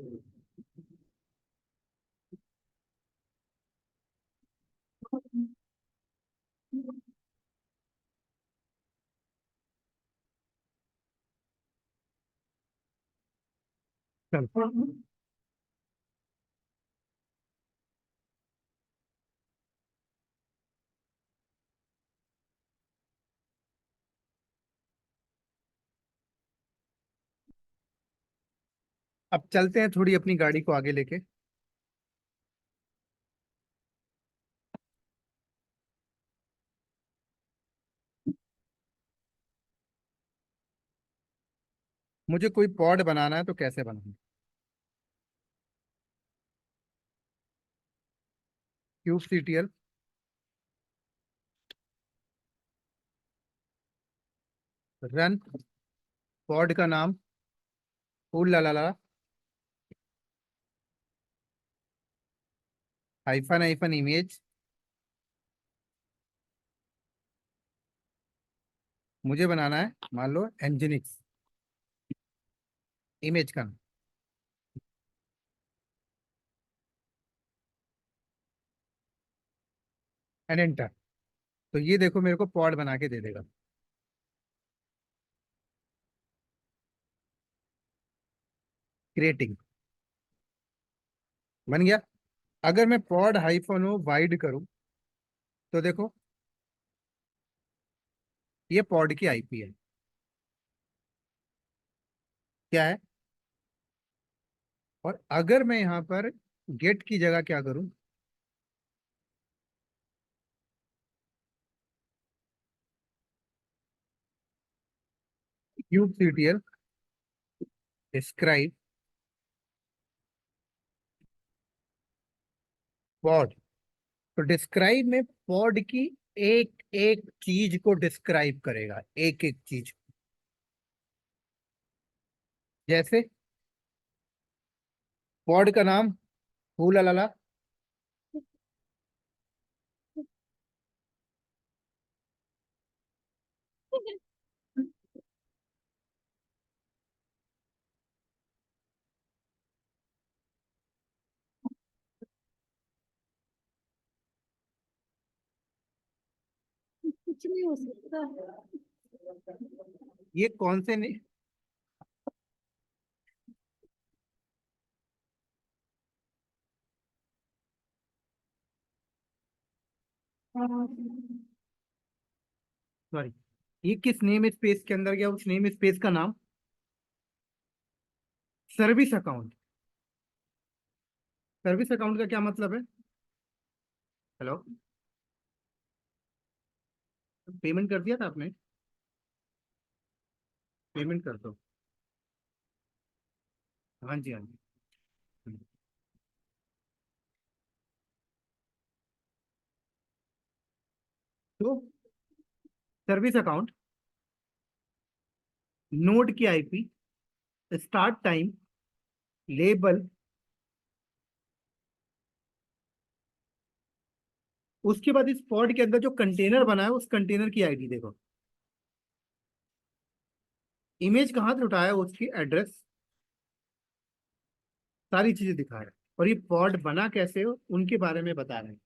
चल। अब चलते हैं थोड़ी अपनी गाड़ी को आगे लेके। मुझे कोई पॉड बनाना है तो कैसे बनाऊं? क्यूबसीटीएल रन, पॉड का नाम फूल ला ला ला, हाइफन हाइफन इमेज। मुझे बनाना है मान लो एनजिनिक्स इमेज का, एंड एंटर। तो ये देखो मेरे को पॉड बना के दे देगा। क्रिएटिंग बन गया। अगर मैं पॉड हाइफन ओ वाइड करूं तो देखो ये पॉड की आईपी है। क्या है? और अगर मैं यहाँ पर गेट की जगह क्या करूं, क्यूबसीटीएल डिस्क्राइब पॉड। तो डिस्क्राइब में पॉड की एक एक चीज को डिस्क्राइब करेगा, एक एक चीज। जैसे पॉड का नाम फूल अलाला, कुछ नहीं हो सकता। ये कौन से ने सॉरी, ये किस नेम स्पेस के अंदर गया? उस नेम स्पेस का नाम सर्विस अकाउंट। सर्विस अकाउंट का क्या मतलब है? हेलो, पेमेंट कर दिया था आपने? पेमेंट कर दो। हाँ जी, हाँ जी। तो सर्विस अकाउंट, नोड की आईपी, स्टार्ट टाइम, लेबल, उसके बाद इस पॉड के अंदर जो कंटेनर बना है उस कंटेनर की आईडी देखो, इमेज कहाँ से उठाया उसकी एड्रेस, सारी चीजें दिखा रहा है। और ये पॉड बना कैसे हो उनके बारे में बता रहे हैं।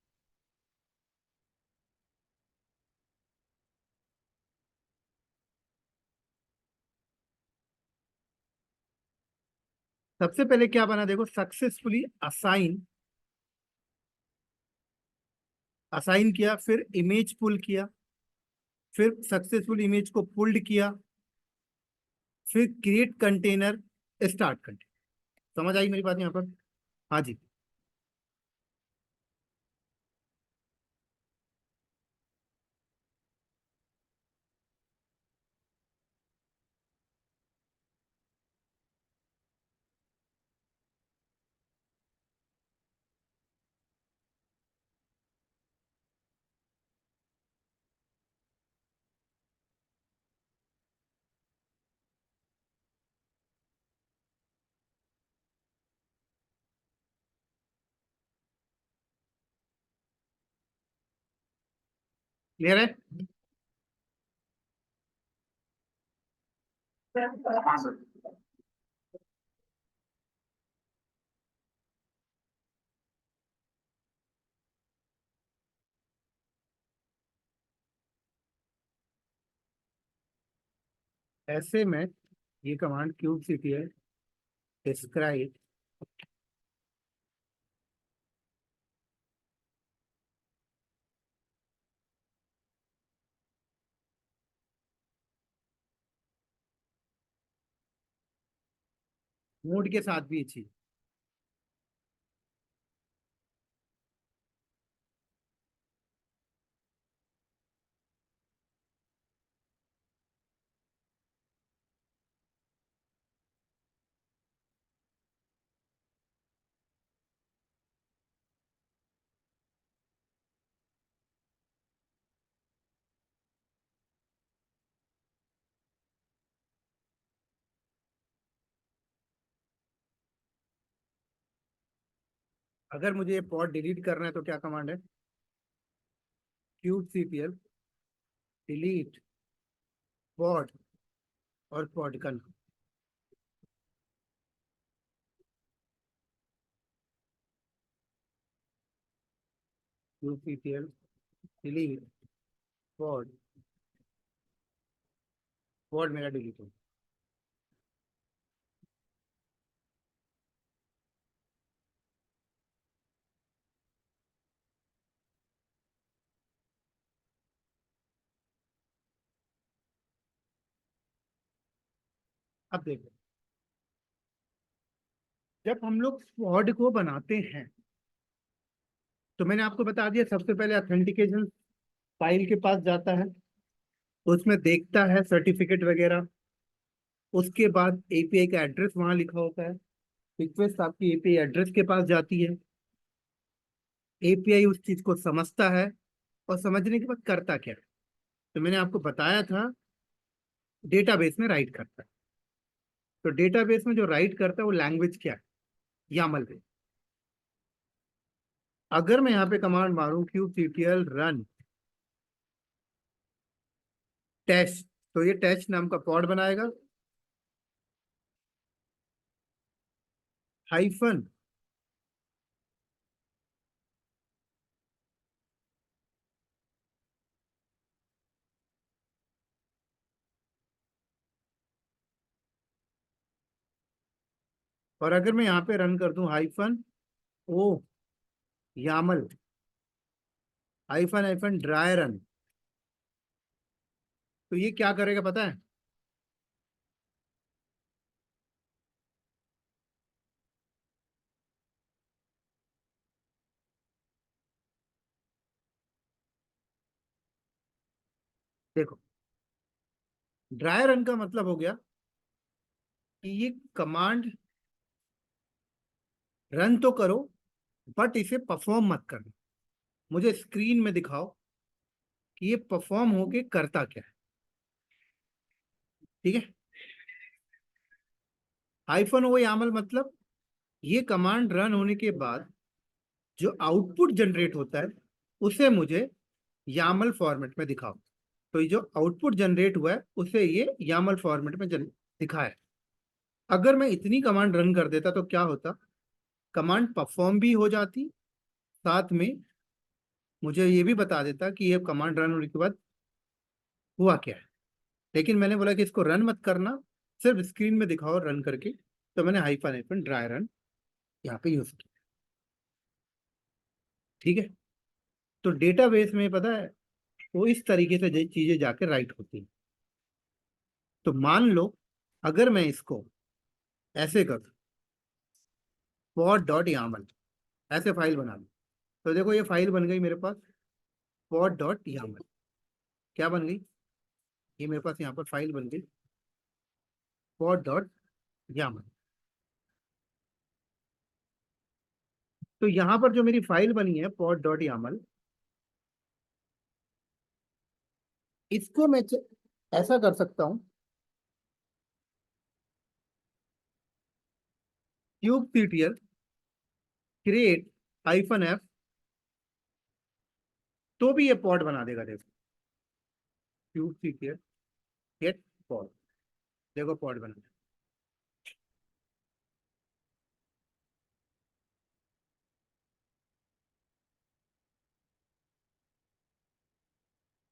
सबसे पहले क्या बना देखो, सक्सेसफुली असाइन, असाइन किया, फिर इमेज पुल किया, फिर सक्सेसफुल इमेज को पुल्ड किया, फिर क्रिएट कंटेनर, स्टार्ट कंटेनर। समझ आई मेरी बात यहाँ पर? हाँ जी। क्लियर है? हाँ सर। ऐसे में ये command cube CTL describe mode के साथ भी अच्छी। अगर मुझे ये पॉड डिलीट करना है तो क्या कमांड है? kubectl डिलीट पॉड और पॉड का नाम। kubectl डिलीट पॉड, पॉड मेरा डिलीट हो। अब देखो, जब हम लोग पॉड को बनाते हैं तो मैंने आपको बता दिया, सबसे पहले ऑथेंटिकेशन फाइल के पास जाता है, उसमें देखता है सर्टिफिकेट वगैरह। उसके बाद एपीआई का एड्रेस वहां लिखा होता है, रिक्वेस्ट आपकी एपीआई एड्रेस के पास जाती है। एपीआई उस चीज को समझता है और समझने के बाद करता क्या है, तो मैंने आपको बताया था डेटाबेस में राइट करता है। तो डेटाबेस में जो राइट करता है वो लैंग्वेज क्या है? यामल है। अगर मैं यहाँ पे कमांड मारूं kubectl रन टेस्ट, तो ये टेस्ट नाम का पॉड बनाएगा, हाइफन और अगर मैं यहाँ पे रन कर दूं हाइफन ओ Yamala hyphen hyphen dry run, तो ये क्या करेगा पता है? देखो, ड्राई रन का मतलब हो गया कि ये कमांड रन तो करो बट इसे परफॉर्म मत करना, मुझे स्क्रीन में दिखाओ कि ये परफॉर्म होके करता क्या है। ठीक है, हाइफन ओ यामल मतलब ये कमांड रन होने के बाद जो आउटपुट जनरेट होता है उसे मुझे यामल फॉर्मेट में दिखाओ। तो ये जो आउटपुट जनरेट हुआ है उसे ये यामल फॉर्मेट में दिखा है। अगर मैं इतनी कमांड रन कर देता तो क्या होता? कमांड परफॉर्म भी हो जाती, साथ में मुझे ये भी बता देता कि ये कमांड रन होने के बाद हुआ क्या है। लेकिन मैंने बोला कि इसको रन मत करना, सिर्फ स्क्रीन में दिखाओ रन करके, तो मैंने हाइफन हाइफन ड्राई रन यहाँ पे यूज किया। ठीक है, तो डेटाबेस में पता है वो इस तरीके से चीजें जाके राइट होती हैं। तो मान लो अगर मैं इसको ऐसे कर पॉड डॉट यामल ऐसे फाइल बना लूं, तो देखो ये फाइल बन गई मेरे पास पॉड डॉट यामल। क्या बन गई? ये मेरे पास यहाँ पर फाइल बन गई पॉड डॉट यामल। तो यहाँ पर जो मेरी फाइल बनी है पॉड डॉट यामल, इसको मैं ऐसा कर सकता हूँ kubectl क्रिएट हाइफन एफ, तो भी ये पॉड बना देगा। देखो kubectl गेट पॉड, देखो पॉड बना।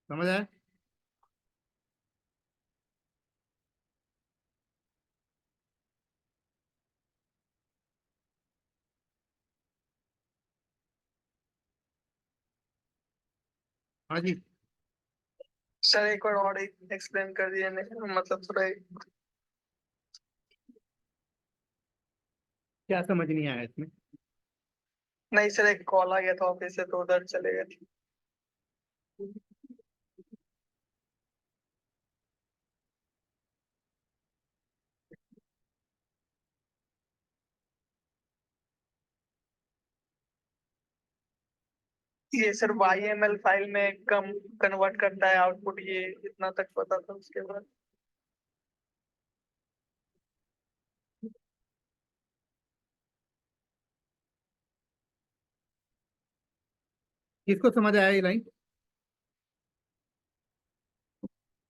समझ आया? हाँ जी, सर एक बार और एक्सप्लेन कर दिए मतलब थोड़ा। क्या समझ नहीं आया इसमें? नहीं सर, एक कॉल आ गया था ऑफिस से तो उधर चले गए थे। ये सर YML फाइल में कम कन्वर्ट करता है आउटपुट, ये इतना तक पता था। उसके बाद किसको समझ आया ये लाइन?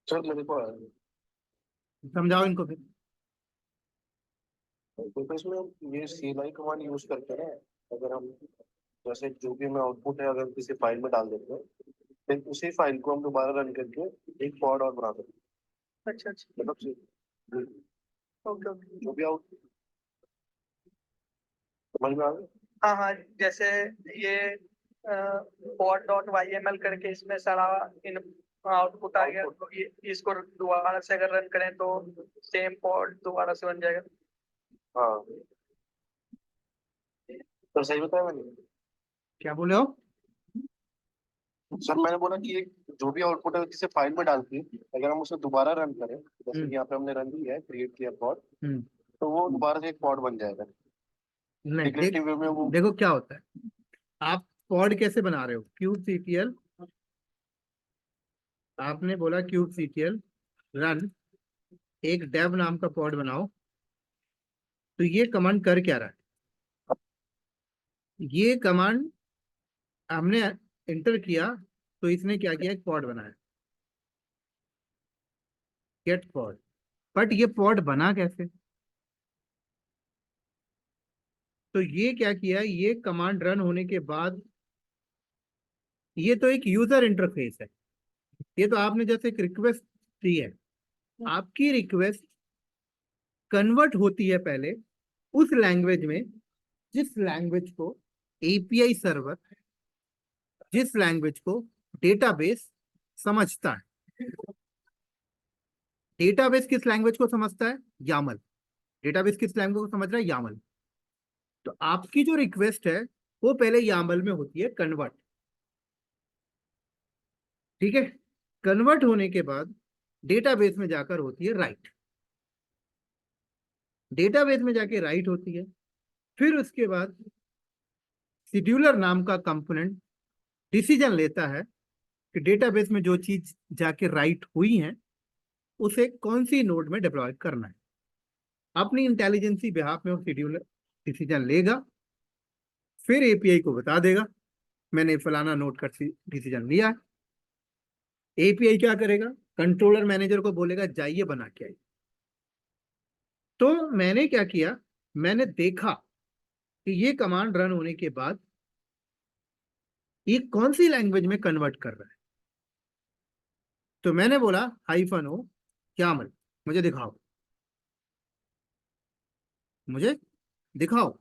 सर मेरे को आया। समझाओ इनको फिर। तो इसमें ये CLI कमांड यूज करके ना, अगर हम जैसे जो भी हमें आउटपुट है अगर किसी फाइल में डाल देते हैं, फिर उसी फाइल को हम दोबारा रन करके एक पॉड और बना सकते अच्छा अच्छा। हैं। मतलब ओके ओके। जो भी आउट समझ में आ गया। हाँ हाँ, जैसे ये पॉड डॉट YML करके इसमें सारा इन आउटपुट आ गया, तो ये इसको दोबारा से अगर रन करें तो सेम पॉड दोबारा से बन जाएगा। हाँ तो सही बताया मैंने। क्या बोले हो? सर मैंने बोला कि एक जो भी आउटपुट है किसी फाइल में डाल के अगर हम उसे दोबारा रन करें, जैसे कि यहाँ पे हमने रन किया है, क्रिएट किया पॉड, हम्म। तो वो दोबारा से एक पॉड बन जाएगा। नहीं, डिक्लेरेटिव वे में वो देखो क्या होता है। आप पॉड कैसे बना रहे हो? kubectl, आपने बोला kubectl रन एक डेव नाम का पॉड बनाओ, तो ये कमांड कर क्या रहा है? ये कमांड हमने इंटर किया तो इसने क्या किया, एक पॉड बनाया, गेट पॉड। बट ये पॉड बना कैसे? तो ये क्या किया, ये कमांड रन होने के बाद, ये तो एक यूजर इंटरफेस है। ये तो आपने जैसे एक रिक्वेस्ट दी है, आपकी रिक्वेस्ट कन्वर्ट होती है पहले उस लैंग्वेज में जिस लैंग्वेज को एपीआई सर्वर, जिस लैंग्वेज को डेटाबेस समझता है। डेटाबेस किस लैंग्वेज को समझता है? यामल। डेटाबेस किस लैंग्वेज को समझ रहा है? यामल। तो आपकी जो रिक्वेस्ट है वो पहले यामल में होती है कन्वर्ट, ठीक है। कन्वर्ट होने के बाद डेटाबेस में जाकर होती है राइट, डेटाबेस में जाके राइट होती है। फिर उसके बाद शेड्यूलर नाम का कंपोनेंट डिसीजन लेता है कि डेटाबेस में जो चीज जाके राइट हुई है उसे कौन सी नोड में डिप्लॉय करना है। अपनी इंटेलिजेंसी बिहाफ में वो शेड्यूलर डिसीजन लेगा, फिर एपीआई को बता देगा मैंने फलाना नोड का डिसीजन लिया है। एपीआई क्या करेगा, कंट्रोलर मैनेजर को बोलेगा जाइए बना के आइए। तो मैंने क्या किया, मैंने देखा कि ये कमांड रन होने के बाद ये कौन सी लैंग्वेज में कन्वर्ट कर रहा है। तो मैंने बोला -o YAML, मुझे दिखाओ, मुझे दिखाओ,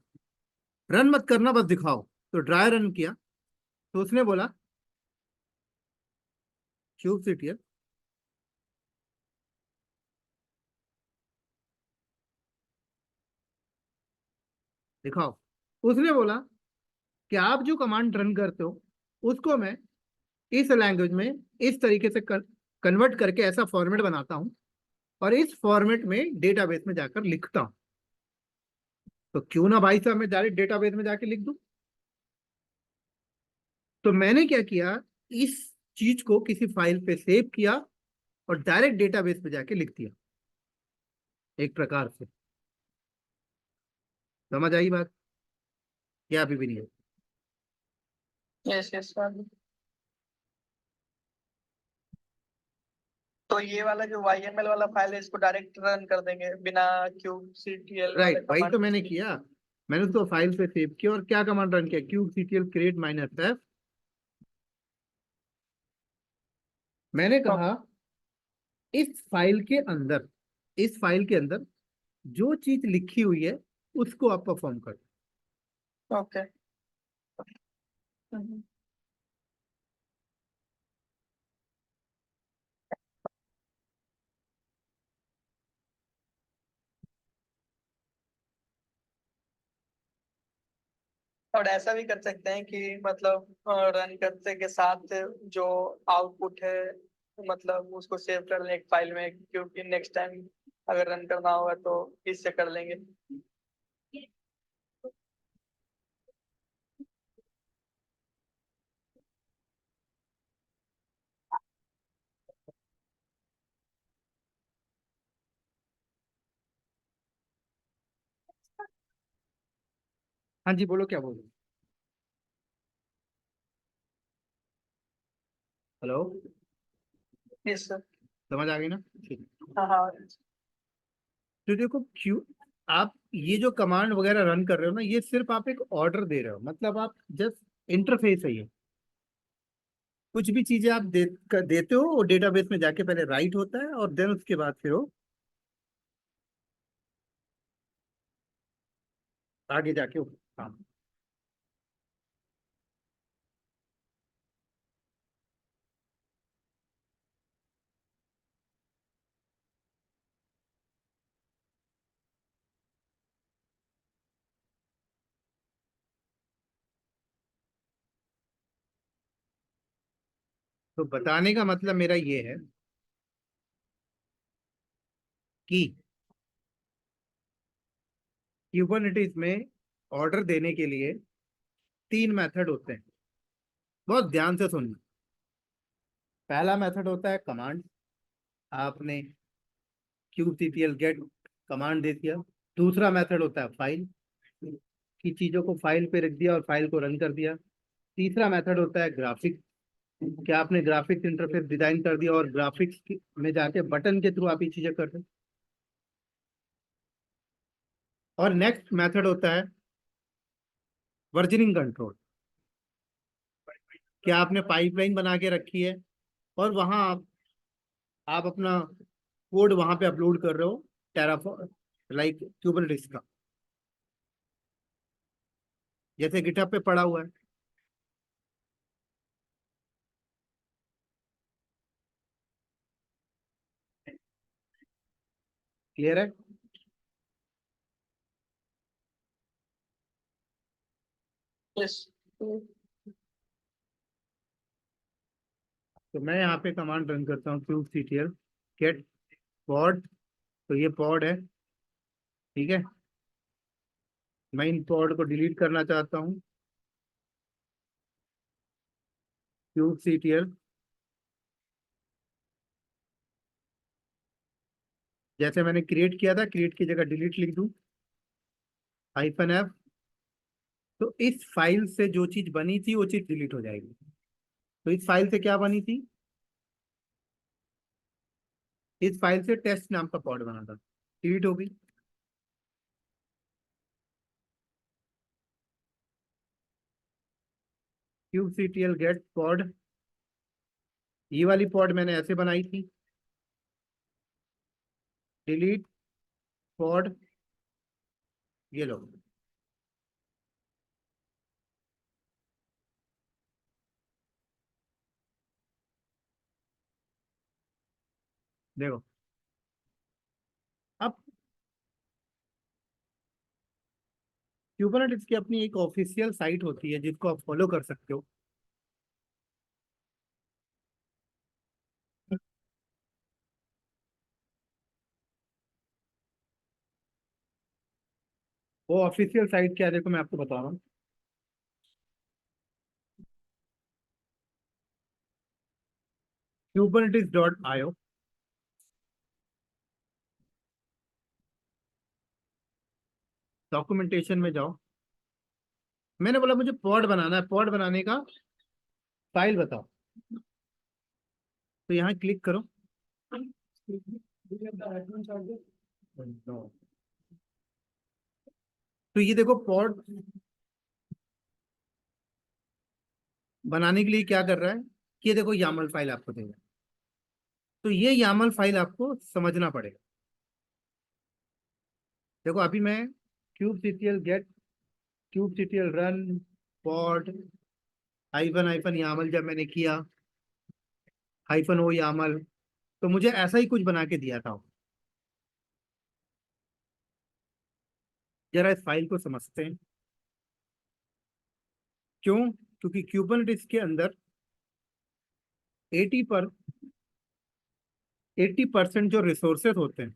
रन मत करना बस दिखाओ। तो ड्राई रन किया तो उसने बोला kubectl दिखाओ। उसने बोला कि आप जो कमांड रन करते हो उसको मैं इस लैंग्वेज में इस तरीके से कन्वर्ट करके ऐसा फॉर्मेट बनाता हूं और इस फॉर्मेट में डेटाबेस में जाकर लिखता हूं। तो क्यों ना भाई साहब मैं डायरेक्ट डेटाबेस में जाके लिख दूं। तो मैंने क्या किया, इस चीज को किसी फाइल पे सेव किया और डायरेक्ट डेटाबेस पे जाके लिख दिया एक प्रकार से। समझ आई बात? क्या अभी भी नहीं है? Yes yes sir. तो ये वाला जो YML वाला फाइल है इसको डायरेक्ट रन कर देंगे बिना kubectl वाले राइट, वही तो कमांड मैंने के। किया। मैंने उसको फाइल पे सेव किया और क्या कमांड रन किया, kubectl create -f। मैंने कहा इस फाइल के अंदर, इस फाइल के अंदर जो चीज लिखी हुई है उसको आप परफॉर्म करो। ओके। और ऐसा भी कर सकते हैं कि मतलब रन करते के साथ जो आउटपुट है मतलब उसको सेव कर लें एक फाइल में, क्योंकि नेक्स्ट टाइम अगर रन करना होगा तो इससे कर लेंगे। हाँ जी, बोलो क्या बोलो। Hello, yes sir. समझ आ गई ना? ठीक। हाँ हाँ। तो देखो क्यों, आप ये जो कमांड वगैरह रन कर रहे हो ना, ये सिर्फ आप एक ऑर्डर दे रहे हो, मतलब आप जस्ट इंटरफेस है ये। कुछ भी चीजें आप देते हो, वो डेटाबेस में जाके पहले राइट होता है और देन उसके बाद फिर वो आगे जाके वो काम। तो बताने का मतलब मेरा ये है कि क्यूबरनेटिस में ऑर्डर देने के लिए 3 मेथड होते हैं। बहुत ध्यान से सुनना। पहला मेथड होता है कमांड। आपने क्यूबसीटीएल गेट कमांड दे दिया। दूसरा मेथड होता है फाइल, की चीजों को फाइल पे रख दिया और फाइल को रन कर दिया। तीसरा मेथड होता है ग्राफिक, क्या आपने ग्राफिक्स इंटरफेस डिजाइन कर दिया और ग्राफिक्स में जाके बटन के थ्रू आप ये चीजें कर रहे हो। और नेक्स्ट मेथड होता है वर्जनिंग कंट्रोल, क्या आपने पाइपलाइन बना के रखी है और वहां आप अपना कोड वहां पे अपलोड कर रहे हो, टेराफॉर्म लाइक क्यूबरनेटिस का, जैसे गिटहब पे पड़ा हुआ है। क्लियर है? यस। तो मैं यहाँ पे कमांड रन करता हूँ क्यूबसीटीएल गेट पॉड। तो ये पॉड है, ठीक है। मैं इन पॉड को डिलीट करना चाहता हूँ। क्यूबसीटीएल, जैसे मैंने क्रिएट किया था, क्रिएट की जगह डिलीट लिख दूं, -F। तो इस फाइल से जो चीज बनी थी वो चीज डिलीट हो जाएगी। तो इस फाइल से क्या बनी थी? इस फाइल से टेस्ट नाम का पॉड बना था, डिलीट हो गई। क्यूबसीटीएल गेट पॉड, ये वाली पॉड मैंने ऐसे बनाई थी, डिलीट पॉड, ये लो। देखो अब क्यूबरनेटिस की अपनी एक ऑफिशियल साइट होती है जिसको आप फॉलो कर सकते हो। वो ऑफिशियल साइट क्या है, देखो मैं आपको बता रहा हूँ। kubernetes.io। डॉक्यूमेंटेशन में जाओ। मैंने बोला मुझे पॉड बनाना है, पॉड बनाने का फाइल बताओ। तो यहाँ क्लिक करो। तो ये देखो पॉड बनाने के लिए क्या कर रहा है, कि ये देखो YAML फाइल आपको देगा। तो ये YAML फाइल आपको समझना पड़ेगा। देखो अभी मैं kubectl get, kubectl run pod hyphen YAML जब मैंने किया, -o YAML, तो मुझे ऐसा ही कुछ बना के दिया था। जरा इस फाइल को समझते हैं। क्यों? क्योंकि क्यूबरनेटिस के अंदर 80 पर 80% जो रिसोर्सेज होते हैं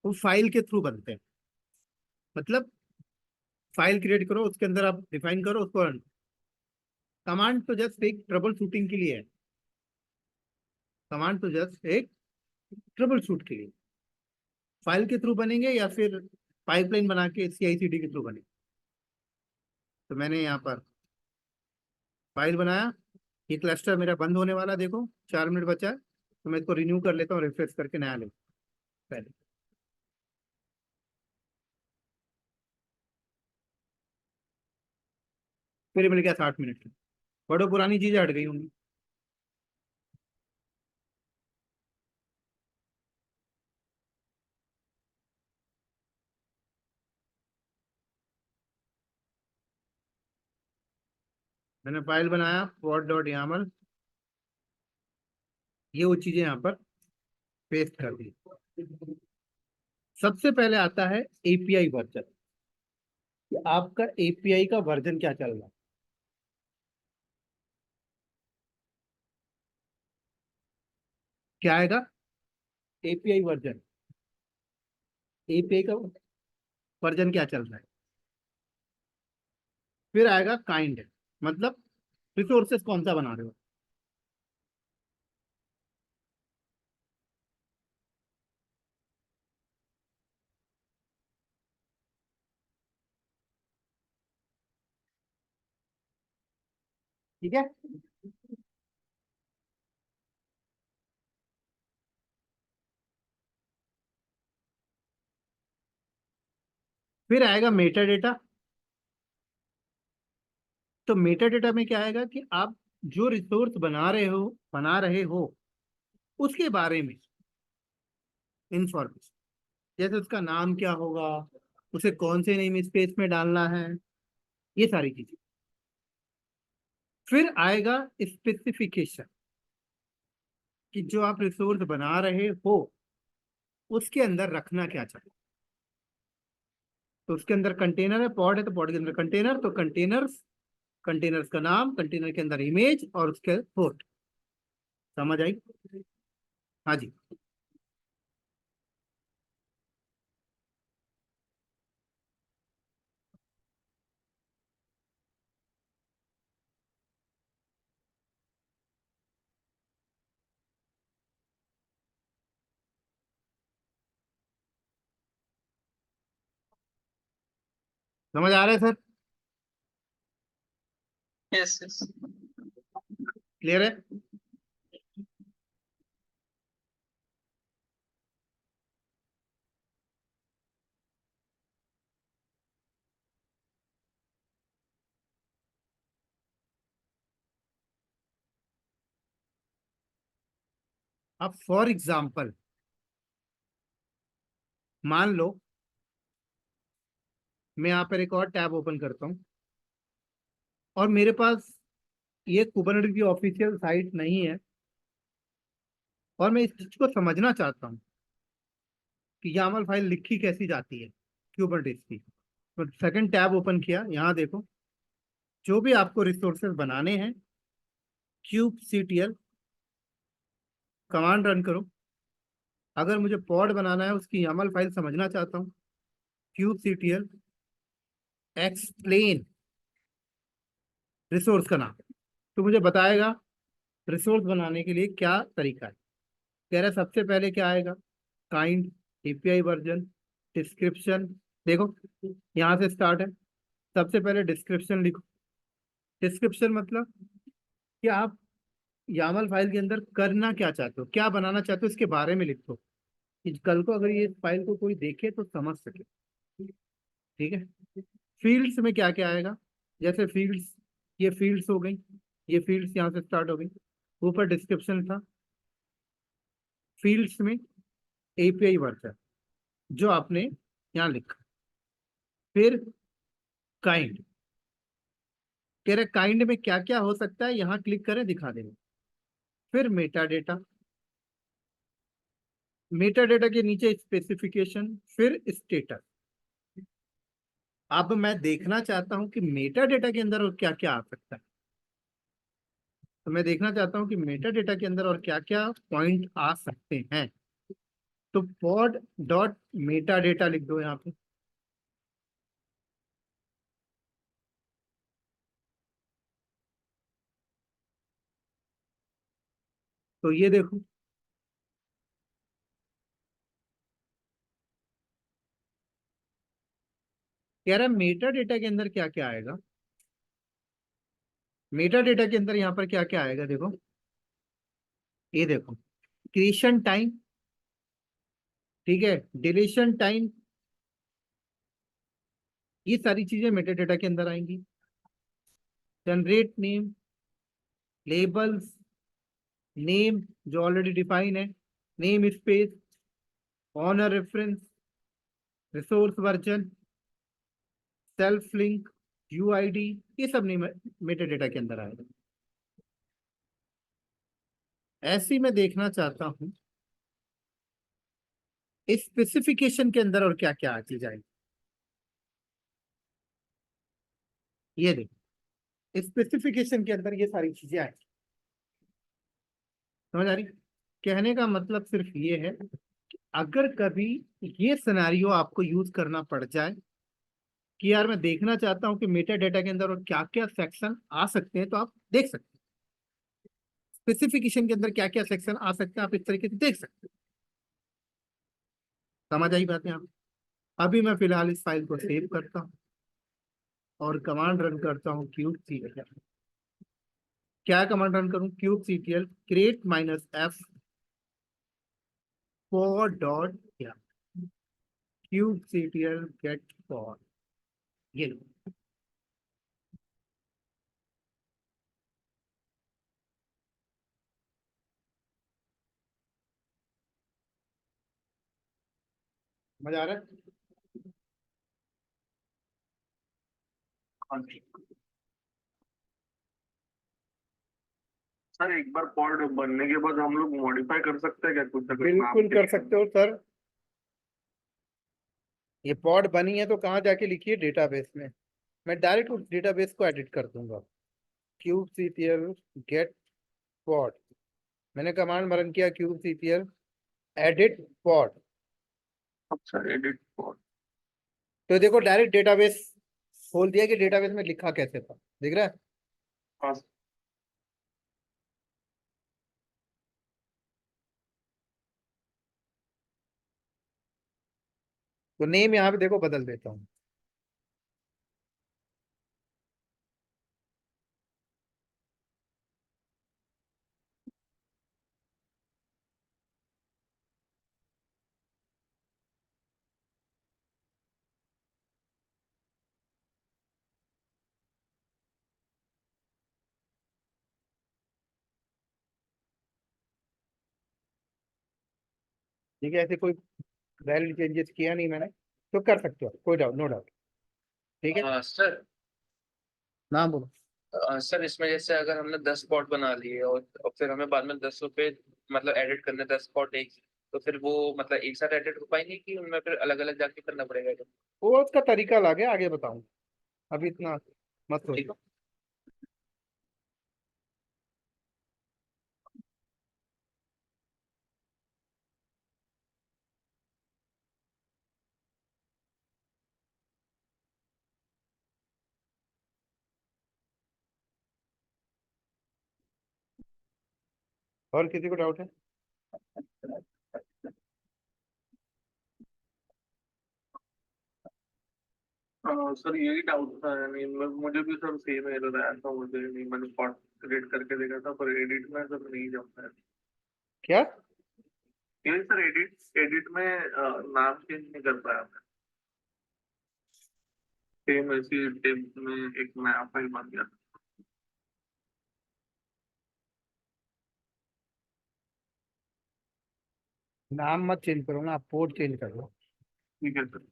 वो फाइल के थ्रू बनते हैं। मतलब फाइल क्रिएट करो, उसके अंदर आप डिफाइन करो उसको रन। कमांड तो जस्ट एक ट्रबल शूटिंग के लिए है। कमांड तो जस्ट एक ट्रबल शूट के लिए, फाइल के थ्रू बनेंगे या फिर पाइपलाइन बना के CI/CD के थ्रू बनेंगे। तो मैंने यहाँ पर फाइल बनाया, ये क्लस्टर मेरा बंद होने वाला, देखो 4 मिनट बचा है, तो मैं इसको रिन्यू कर लेता हूँ, रिफ्रेश करके नया ले पहले। फिर मिल गया 60 मिनट की। बड़ो पुरानी चीजें हट गई होंगी। मैंने फाइल बनाया pod.yaml, ये वो चीजें यहाँ पर पेस्ट कर दी। सबसे पहले आता है एपीआई वर्जन, कि आपका एपीआई का वर्जन क्या चल रहा है। क्या आएगा? एपीआई वर्जन, एपीआई का वर्जन क्या चल रहा है। फिर आएगा काइंड, मतलब रिसोर्सेस कौन सा बना रहे हो। ठीक है। फिर आएगा मेटा डेटा। तो मेटा डेटा में क्या आएगा कि आप जो रिसोर्स बना रहे हो उसके बारे में इंफॉर्मेशन, जैसे उसका नाम क्या होगा, उसे कौन से नेम स्पेस में डालना है, ये सारी चीजें। फिर आएगा स्पेसिफिकेशन, कि जो आप रिसोर्स बना रहे हो उसके अंदर रखना क्या चाहिए। तो उसके अंदर कंटेनर है, पॉड है, तो पॉड के अंदर कंटेनर, तो कंटेनर्स, कंटेनर्स का नाम, कंटेनर के अंदर इमेज और उसके पोर्ट। समझ आई? हाँ जी। समझ आ रहा है सर? Yes yes. क्लियर है? अब फॉर एग्जाम्पल मान लो मैं यहाँ पर एक और टैब ओपन करता हूँ, और मेरे पास ये कुबरनेटिस की ऑफिशियल साइट नहीं है, और मैं इस चीज को समझना चाहता हूँ कि YAML फाइल लिखी कैसी जाती है कुबरनेटिस की। तो सेकंड टैब ओपन किया, यहाँ देखो जो भी आपको रिसोर्सेज बनाने हैं, kubectl कमांड रन करो। अगर मुझे पॉड बनाना है, उसकी YAML फाइल समझना चाहता हूँ, kubectl एक्सप्लेन रिसोर्स का नाम, तो मुझे बताएगा रिसोर्स बनाने के लिए क्या तरीका है। कह रहा है सबसे पहले क्या आएगा, काइंड, एपीआई वर्जन, डिस्क्रिप्शन। देखो यहाँ से स्टार्ट है। सबसे पहले डिस्क्रिप्शन लिखो। डिस्क्रिप्शन मतलब कि आप YAML फाइल के अंदर करना क्या चाहते हो, क्या बनाना चाहते हो, इसके बारे में लिखो, कि कल को अगर ये फाइल को कोई देखे तो समझ सके। ठीक है। फील्ड्स में क्या क्या आएगा, जैसे फील्ड्स, ये फील्ड्स हो गई, ये फील्ड्स यहाँ से स्टार्ट हो गई। ऊपर डिस्क्रिप्शन था, फील्ड्स में एपीआई वर्जन जो आपने यहाँ लिखा। फिर काइंड, कह रहे काइंड में क्या क्या हो सकता है, यहाँ क्लिक करें दिखा देंगे। फिर मेटा डेटा, मेटा डेटा के नीचे स्पेसिफिकेशन, फिर स्टेटस। अब मैं देखना चाहता हूं कि मेटा डेटा के अंदर और क्या क्या आ सकता है। तो मैं देखना चाहता हूं कि मेटा डेटा के अंदर और क्या क्या पॉइंट आ सकते हैं। तो पॉड डॉट मेटा डेटा लिख दो यहाँ पे। तो ये देखो, कह रहा है मेटा डेटा के अंदर क्या क्या आएगा। मेटा डेटा के अंदर यहाँ पर क्या क्या आएगा देखो, ये देखो, क्रिएशन टाइम, ठीक है, डिलीशन टाइम, ये सारी चीजें मेटा डेटा के अंदर आएंगी। जनरेट नेम, लेबल्स, नेम जो ऑलरेडी डिफाइन है, name space, owner reference, resource version, self link, UID, ये सब नेम मेटा डेटा के अंदर आएगा। ऐसे ही मैं देखना चाहता हूं इस स्पेसिफिकेशन के अंदर और क्या क्या आती जाएगी। ये देखो, स्पेसिफिकेशन के अंदर ये सारी चीजें आएंगी। समझ आ रही? कहने का मतलब सिर्फ ये है कि अगर कभी ये सिनेरियो आपको यूज करना पड़ जाए कि यार मैं देखना चाहता हूं कि मेटा डेटा के अंदर और क्या क्या सेक्शन आ सकते हैं, तो आप देख सकते हैं स्पेसिफिकेशन के अंदर क्या क्या सेक्शन आ सकते हैं, आप इस तरीके से देख सकते हैं। समझ आई बात यहाँ? अभी मैं फिलहाल इस फाइल को सेव करता हूँ और कमांड रन करता हूँ क्यूब सीटीएल। क्या कमांड रन करूँ? Cube CTL create -f for dot क्या, क्यूब सीटीएल गेट फॉर, ये लो। मजा आ रहा है? हाँ जी। सर एक बार पॉड बनने के बाद हम लोग मॉडिफाई कर सकते हैं क्या कुछ, अगर नाम बिल्कुल कर सकते हो सर। ये पॉड बनी है तो कहाँ जाके लिखिए, डेटाबेस में। मैं डायरेक्ट उस डेटाबेस को एडिट कर दूंगा। क्यूब सीटीएल गेट पॉड, मैंने कमांड रन किया क्यूब सीटीएल एडिट पॉड, अच्छा एडिट पॉड। तो देखो डायरेक्ट डेटाबेस खोल दिया कि डेटाबेस में लिखा कैसे था, दिख रहा है? हाँ तो नेम यहाँ पे देखो बदल देता हूँ। ठीक है, ऐसे कोई वैलिड चेंजेस किया नहीं मैंने, तो कर सकते हो, कोई डाउट, नो डाउट। ठीक है, सर नाम बोलो। सर इसमें जैसे अगर हमने 10 स्पॉट बना लिए और फिर हमें बाद में 10 रुपए मतलब एडिट करने 10 स्पॉट एक, तो फिर वो मतलब एक साथ एडिट हो पाएंगे कि उनमें फिर अलग अलग जाके करना पड़ेगा तो? वो उसका तरीका लागे, आगे बताऊंगा, अभी इतना मत ठीक सोचो। और किसी को डाउट है? सर यही डाउट था, यानी मुझे भी सर सेम एरर आया था, मुझे नहीं, मैंने पॉड क्रिएट करके देखा था पर एडिट में सर नहीं जमता है। क्या? यही सर, एडिट एडिट में नाम चेंज नहीं कर पाया मैं। सेम ऐसी टेम्प में एक नया फाइल बन गया। नाम मत चेंज करो ना, आप पोर्ट चेंज कर लो। ठीक है सर।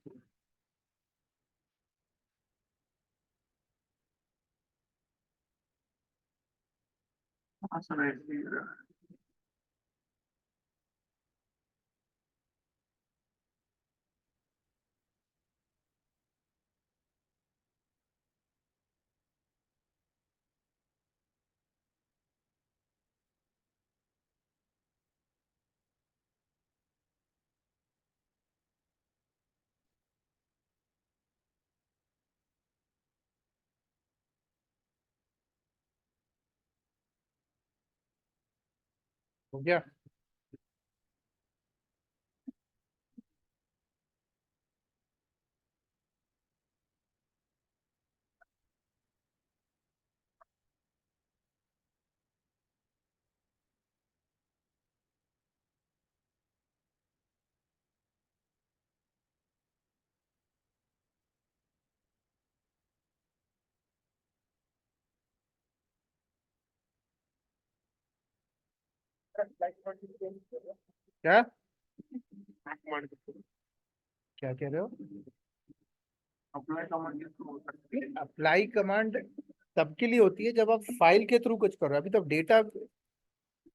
हाँ सर ऐसे ही है। हो गया? क्या क्या कह रहे हो? अप्लाई कमांड सबके लिए होती है जब आप फाइल के थ्रू कुछ कर रहे हो। अभी तो डेटा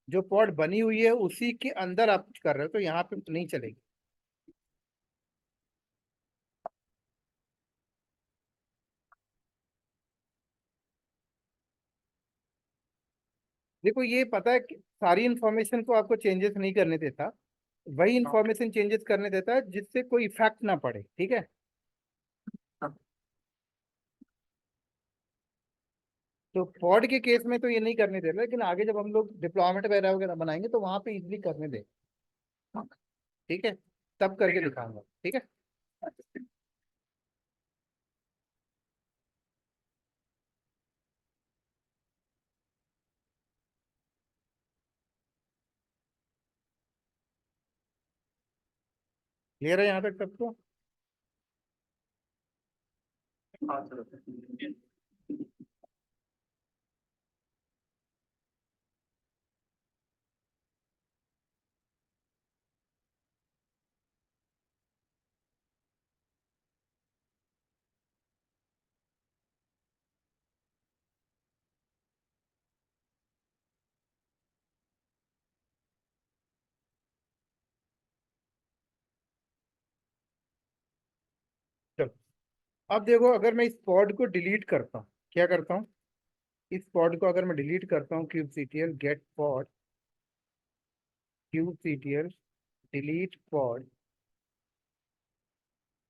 जो पॉड बनी हुई है उसी के अंदर आप कुछ कर रहे हो, तो यहाँ पे नहीं चलेगी। देखो ये पता है कि सारी इंफॉर्मेशन को आपको चेंजेस नहीं करने देता, वही इंफॉर्मेशन चेंजेस करने देता है जिससे कोई इफेक्ट ना पड़े, ठीक है। तो पॉड के केस में तो ये नहीं करने दे रहा, लेकिन आगे जब हम लोग डिप्लॉयमेंट वगैरह वगैरह बनाएंगे तो वहां पे इजिली करने दे, ठीक है, तब करके दिखाऊंगा, ठीक है। क्लियर है यहाँ तक सबको? हाँ सर। चलो अब देखो, अगर मैं इस पॉड को डिलीट करता हूँ, क्या करता हूँ, इस पॉड को अगर मैं डिलीट करता हूँ, kubectl get pod, kubectl delete pod,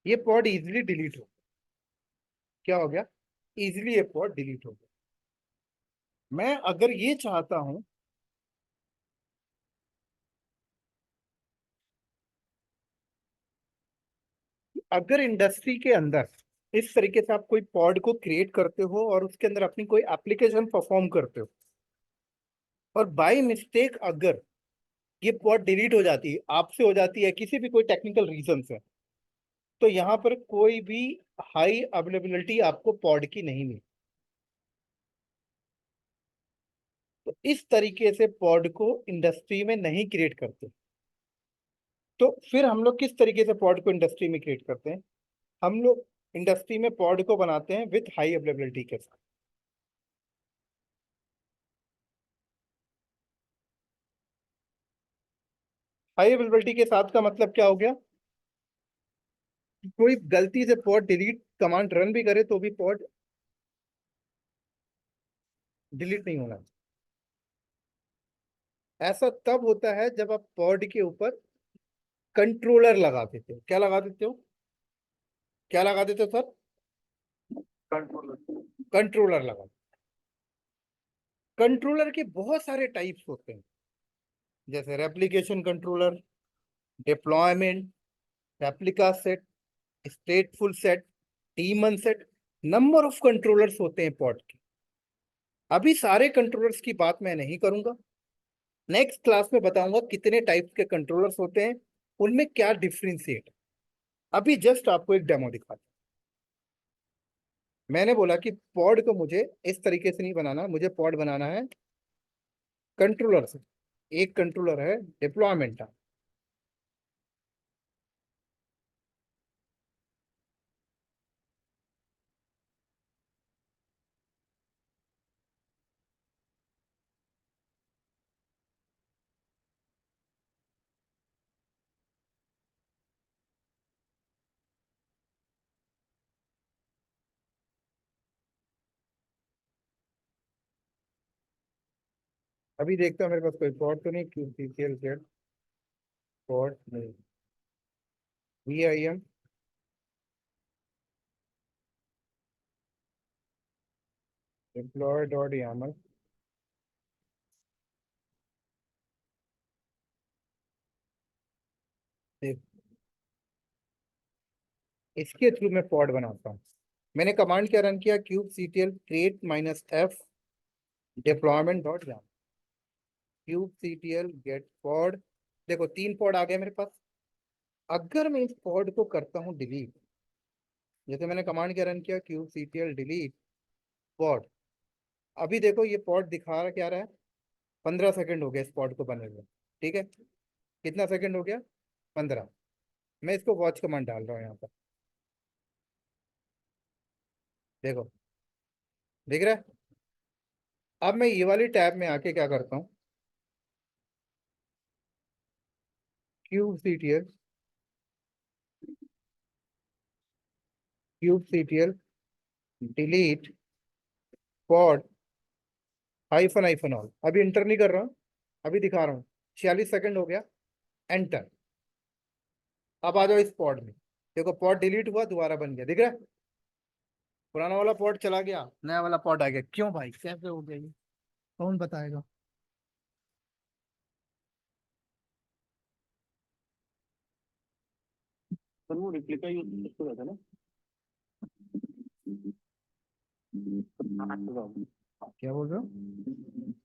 ये पॉड इजिली डिलीट हो, क्या हो गया, इजिली ये पॉड डिलीट हो गया। मैं अगर ये चाहता हूं, अगर इंडस्ट्री के अंदर इस तरीके से आप कोई पॉड को क्रिएट करते हो और उसके अंदर अपनी कोई एप्लीकेशन परफॉर्म करते हो, और बाय मिस्टेक अगर ये पॉड डिलीट हो जाती है, आपसे हो जाती है, किसी भी कोई टेक्निकल रीजन से, तो यहाँ पर कोई भी हाई अवेलेबिलिटी आपको पॉड की नहीं मिली। तो इस तरीके से पॉड को इंडस्ट्री में नहीं क्रिएट करते। तो फिर हम लोग किस तरीके से पॉड को इंडस्ट्री में क्रिएट करते हैं? हम लोग इंडस्ट्री में पॉड को बनाते हैं विथ हाई अवेलेबिलिटी के साथ। हाई अवेलेबिलिटी के साथ का मतलब क्या हो गया? कोई गलती से पॉड डिलीट कमांड रन भी करे तो भी पॉड डिलीट नहीं होना। ऐसा तब होता है जब आप पॉड के ऊपर कंट्रोलर लगा देते हो। क्या लगा देते हो? क्या लगा देते हो सर? कंट्रोलर। कंट्रोलर लगा। कंट्रोलर के बहुत सारे टाइप्स होते हैं, जैसे replication controller, deployment, replica set, स्टेटफुल set, demon set, number of controllers होते हैं पॉड के। अभी सारे कंट्रोलर्स की बात मैं नहीं करूंगा, नेक्स्ट क्लास में बताऊंगा कितने टाइप्स के कंट्रोलर्स होते हैं, उनमें क्या डिफरेंशिएट। अभी जस्ट आपको एक डेमो दिखा। मैंने बोला कि पॉड को मुझे इस तरीके से नहीं बनाना, मुझे पॉड बनाना है कंट्रोलर से। एक कंट्रोलर है डिप्लॉयमेंट का। अभी देखता हूँ मेरे पास कोई पॉड तो नहीं, kubectl गेट पॉड नहीं, vim employee.yaml। देख, इसके थ्रू मैं पॉड बनाता हूँ। मैंने कमांड क्या रन किया, kubectl create -f deployment.yaml, kubectl get pod। देखो 3 पॉड आ गए मेरे पास। अगर मैं इस पॉड को करता हूँ डिलीट, जैसे मैंने कमांड क्या रन किया, kubectl डिलीट पॉड, अभी देखो ये पॉड दिखा क्या रहा है, 15 सेकंड हो गया स्पॉट को बने हुए। ठीक है, कितना सेकंड हो गया? 15। मैं इसको वॉच कमांड डाल रहा हूँ यहाँ पर, देखो दिख रहा है। अब मैं ये वाली टैब में आके क्या करता हूँ, cube CTL, cube CTL delete pod hyphen hyphen all. अभी इंटर नहीं कर रहा हूँ, अभी दिखा रहा हूँ। 46 सेकंड हो गया, एंटर। अब आ जाओ इस पॉड में, देखो पॉड डिलीट हुआ, दोबारा बन गया, दिख रहा है। पुराना वाला पॉड चला गया, नया वाला पॉड आ गया। क्यों भाई, कैसे हो गया ये, कौन बताएगा? पर वो रिप्लिका यूज करते रहता है ना। क्या बोल रहे हो?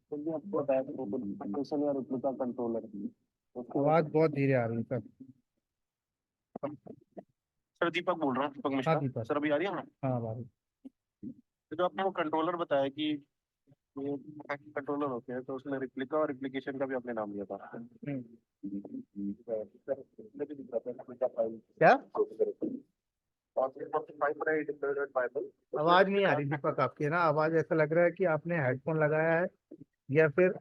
तो भी आपको बताया था कंट्रोल या रिप्लिका कंट्रोलर, उसको आवाज बहुत धीरे आ रही है सर। सर दीपक बोल रहा हूँ, दीपक हाँ मिश्रा। दीपक। सर अभी आ रही है ना? हाँ भाई। तो जो आपने वो कंट्रोलर बताया कि ये कंट्रोलर होते हैं, तो उसमें रिप्लिका और रिप्लिकेशन का भी आपने नाम लिया था। क्या? बाइबल। आवाज नहीं आ रही दीपक आपकी ना, आवाज ऐसा लग रहा है कि आपने हेडफोन लगाया है या फिर।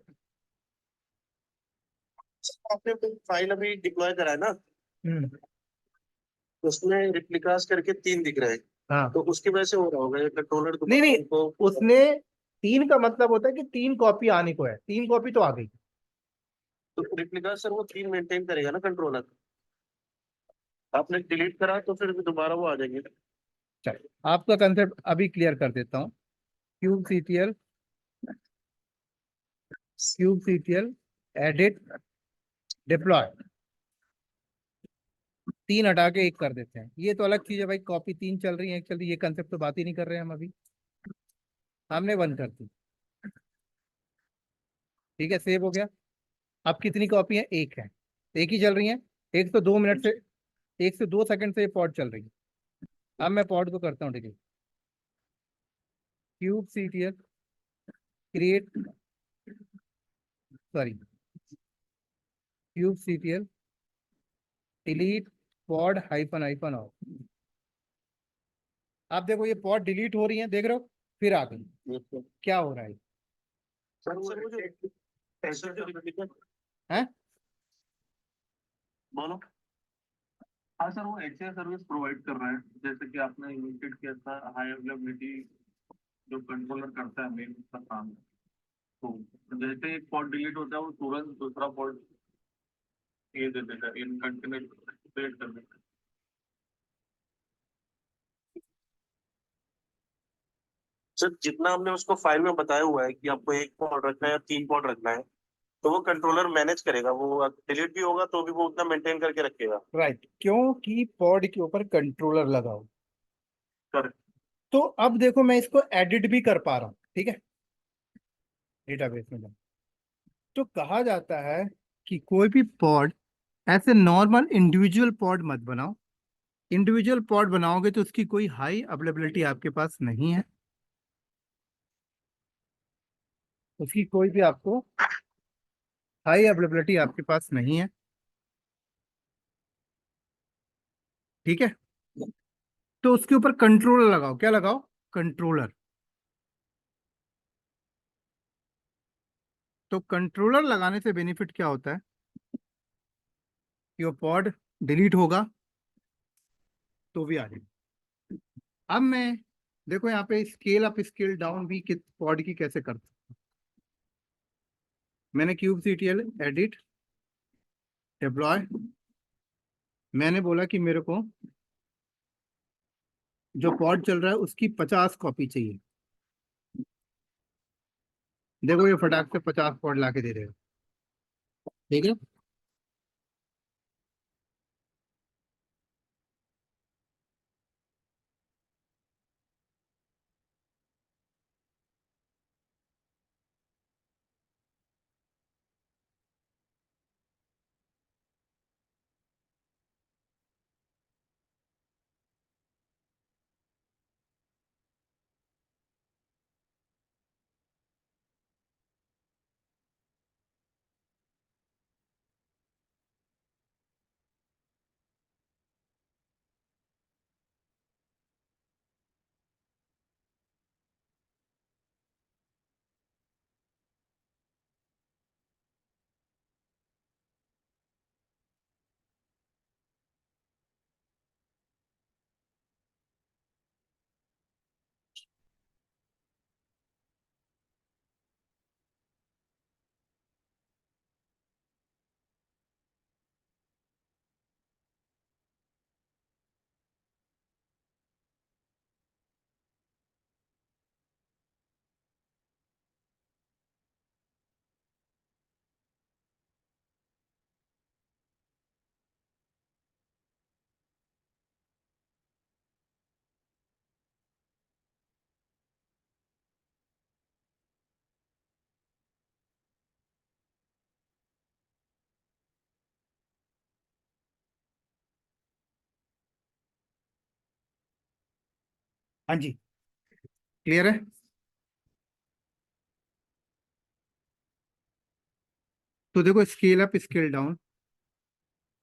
आपने फाइल अभी डिप्लॉय करा है ना, हम्म। तो उसमें रिप्लिकास करके 3 दिख रहे हैं। हाँ। तो उसकी वजह से हो रहा होगा ये कंट्रोलर नहीं दोबारा नहीं, उनको। उसने 3 का मतलब होता है कि 3 कॉपी आने को है, 3 कॉपी तो आ गई। तो रिप्लिका सर वो 3 मेंटेन करेगा ना कंट्रोलर। आपने डिलीट करा तो फिर दोबारा वो आ जाएंगे। चल, आपका कंसेप्ट अभी क्लियर कर देता हूँ। Cube CTL, cube CTL edit deploy, 3 हटा के 1 कर देते हैं। ये तो अलग चीज है भाई, कॉपी 3 चल रही है, एक चल रही है, ये कंसेप्ट तो बात ही नहीं कर रहे हैं हम अभी। हमने बंद कर दी, ठीक है, सेव हो गया। अब कितनी कॉपी है? 1 है, एक ही चल रही है। 1 से 2 मिनट से, 1 से 2 सेकंड से ये पॉड चल रही है। अब मैं पॉड को करता हूँ delete. Cube CTL create, sorry, cube CTL delete pod hyphen hyphen of. आप देखो ये पॉड डिलीट हो रही है, देख रहे हो, फिर आ गई। क्या हो रहा है? सर वो जो ऐसे जो रिप्लिका हैं? बोलो। हाँ सर, वो एचसीआर सर्विस प्रोवाइड कर रहा है, जैसे कि आपने इंडिकेट किया था हाई अवेलेबिलिटी जो कंट्रोलर करता है मेन उसका काम है। तो जैसे एक पॉड डिलीट होता है वो तुरंत दूसरा पॉड ये दे देगा, इन कंटिन्यूस क्रिएट कर देगा। सर जितना हमने उसको फाइल में बताया हुआ है कि आपको 1 पॉड रखना है या 3 पॉड रखना है, तो वो कंट्रोलर मैनेज करेगा। वो डिलीट भी होगा तो भी वो उतना मेंटेन करके रखेगा। राइट, क्योंकि पॉड के ऊपर कंट्रोलर लगा हो। कर तो अब देखो मैं इसको एडिट भी कर पा रहा हूँ, ठीक है, डेटाबेस में जाओ। तो कहा जाता है कि कोई भी पॉड ऐसे नॉर्मल इंडिविजुअल पॉड मत बनाओ। इंडिविजुअल पॉड बनाओगे तो उसकी कोई हाई अवेलेबिलिटी आपके पास नहीं है, उसकी कोई भी आपको हाई अवेलेबिलिटी आपके पास नहीं है, ठीक है। तो उसके ऊपर कंट्रोलर लगाओ। क्या लगाओ? कंट्रोलर। तो कंट्रोलर लगाने से बेनिफिट क्या होता है कि वो पॉड डिलीट होगा तो भी आ जाएगा। अब मैं देखो यहाँ पे स्केल अप स्केल डाउन भी किस पॉड की कैसे करता हूं। मैंने क्यूब सीटीएल एडिट डिप्लॉय, मैंने बोला कि मेरे को जो पॉड चल रहा है उसकी 50 कॉपी चाहिए। देखो ये फटाक से 50 पॉड ला के दे देगा, ठीक है। हाँ जी, क्लियर है। तो देखो, स्केल अप स्केल डाउन,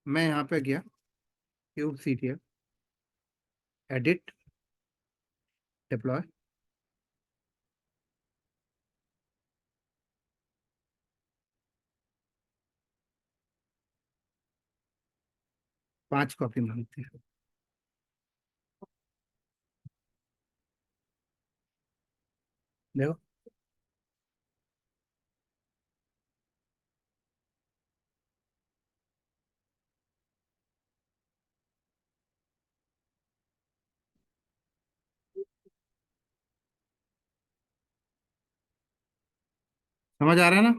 मैं यहाँ पे गया क्यूब सीटीएल, एडिट, डिप्लॉय, पांच कॉपी मांगते हैं। देखो, समझ आ रहा है ना।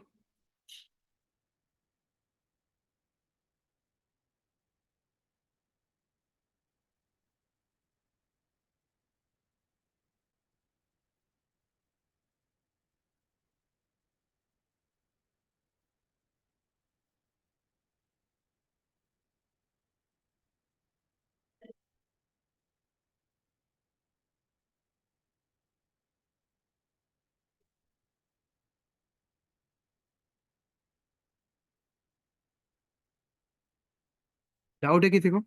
डाउट है किसी को?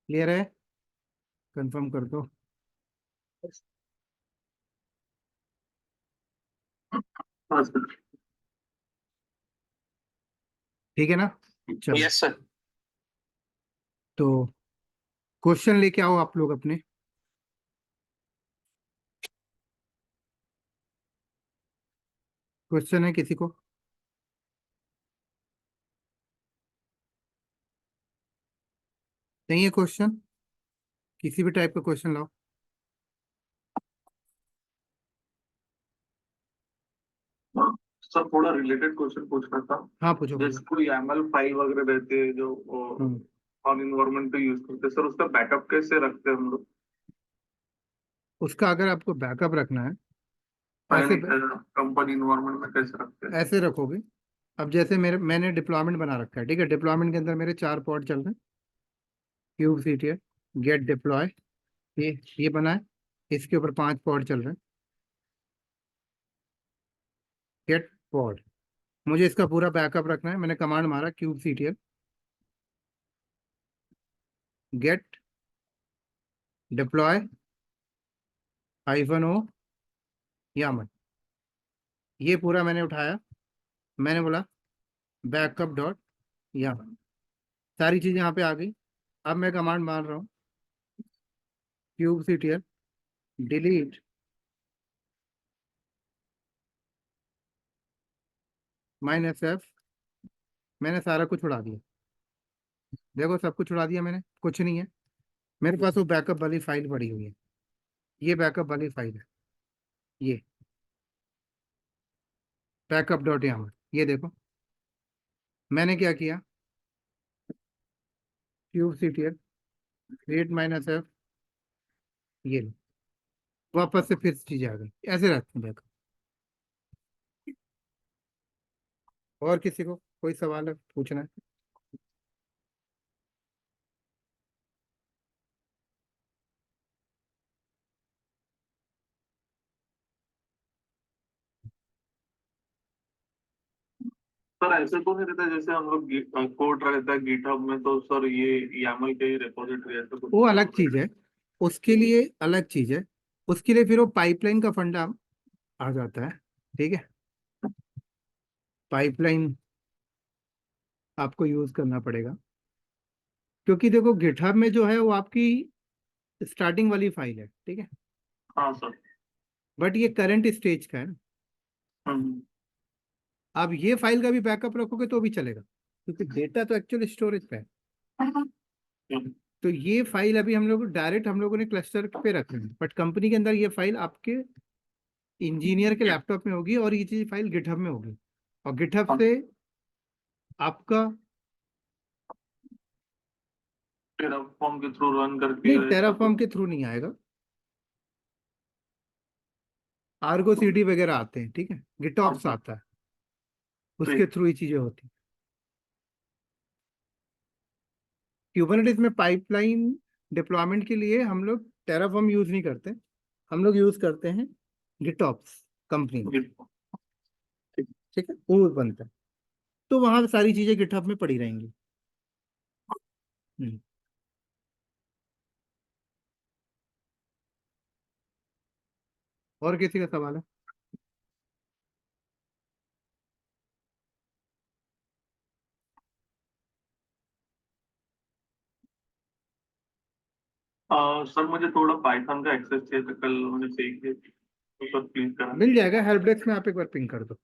क्लियर है? कंफर्म कर दो। हाँ सर। ठीक है ना? चलो, यस सर। तो क्वेश्चन लेके आओ आप लोग अपने। क्वेश्चन है किसी को? नहीं है क्वेश्चन? किसी भी टाइप का क्वेश्चन लाओ। सर थोड़ा रिलेटेड क्वेश्चन पूछना था। हाँ, पूछो जैसे पूछो। कोई एमएल फाइल वगैरह रहते हैं जो हम्म, ऑन इन्वायरमेंट पे यूज करते हैं, सर उसका बैकअप कैसे रखते हैं हम लोग? उसका अगर आपको बैकअप रखना है, ऐसे फाइल कंपनी इन्वायरमेंट में कैसे रखते हैं? ऐसे रखोगे। अब जैसे मैंने डिप्लॉयमेंट बना रखा है, ठीक है। डिप्लॉयमेंट के अंदर मेरे 4 पॉड चल रहे हैं। क्यूब सीटीएल गेट डिप्लॉय, ये बना है। इसके ऊपर 5 पॉड चल रहे हैं। गेट पॉड, मुझे इसका पूरा बैकअप रखना है। मैंने कमांड मारा kube CTL get deploy -o YAML, ये पूरा मैंने उठाया। मैंने बोला बैकअप डॉट यामल, सारी चीजें यहाँ पे आ गई। अब मैं कमांड मार रहा हूँ क्यूब सीटीएल डिलीट -f, मैंने सारा कुछ उड़ा दिया। देखो, सब कुछ उड़ा दिया मैंने, कुछ नहीं है मेरे पास। वो बैकअप वाली फाइल पड़ी हुई है, ये बैकअप वाली फाइल है, ये बैकअप डॉट यामल। ये देखो, मैंने क्या किया, क्यूब सीटीएल create -f, ये लो, वापस से फिर चीजें आ गई। ऐसे रखते हैं बैकअप। और किसी को कोई सवाल है, पूछना है? सर ऐसे तो नहीं रहता जैसे हम लोग कोड रहता है गिटहब में, तो सर ये YAML के ही रिपोजिटरी ऐसा कुछ? वो अलग चीज है, उसके लिए अलग चीज है। उसके लिए फिर वो पाइपलाइन का फंडा आ जाता है, ठीक है। पाइपलाइन आपको यूज करना पड़ेगा, क्योंकि देखो गिटहब में जो है वो आपकी स्टार्टिंग वाली फाइल है, ठीक है। हाँ सर। बट ये करंट स्टेज का है ना। हम्म। आप ये फाइल का भी बैकअप रखोगे तो भी चलेगा, क्योंकि डेटा तो एक्चुअल स्टोरेज पे है। हम्म। तो ये फाइल अभी हम लोग डायरेक्ट हम लोगों ने क्लस्टर पे रखी है, बट कंपनी के अंदर ये फाइल आपके इंजीनियर के लैपटॉप में होगी, और ये चीज फाइल गिटहब में होगी। और गिटहब हाँ, से आपका, टेराफॉर्म के थ्रू रन करके नहीं, ऐसा टेराफॉर्म कुछ? के थ्रू नहीं आएगा। आर्गो सीडी वगैरह आते हैं, ठीक है, गिटऑप्स आता है, उसके थ्रू ही चीजें होती है। क्यूबरनेटिस में पाइपलाइन डिप्लॉयमेंट के लिए हम लोग टेराफॉर्म यूज नहीं करते, हम लोग यूज करते हैं गिटऑप्स कंपनी, ठीक है, वो बनता है। तो वहां सारी चीजें गिटहब में पड़ी रहेंगी। हम्म। और किसी का सवाल है? सर मुझे थोड़ा पाइथन का एक्सेस चाहिए था, कल मैंने सीख लिया, तो सर प्लीज करा। मिल जाएगा, हेल्प डेस्क में आप एक बार पिंग कर दो।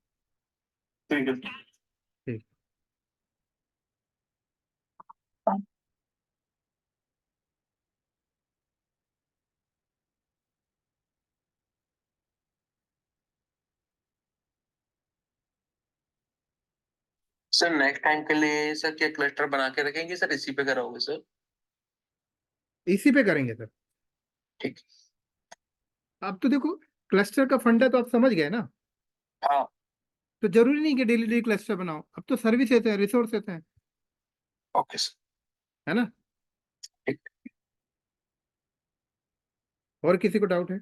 ठीक है सर। ठीक। सर नेक्स्ट टाइम के लिए सर क्या क्लस्टर बना के रखेंगे सर, इसी पे कराओगे सर? इसी पे करेंगे सर। ठीक। अब तो देखो, क्लस्टर का फंडा तो आप समझ गए ना, हाँ। तो जरूरी नहीं कि डेली डेली क्लस्टर बनाओ, अब तो सर्विसेज है, रिसोर्सेज हैं, ओके सर। है ना। ठीक। और किसी को डाउट है?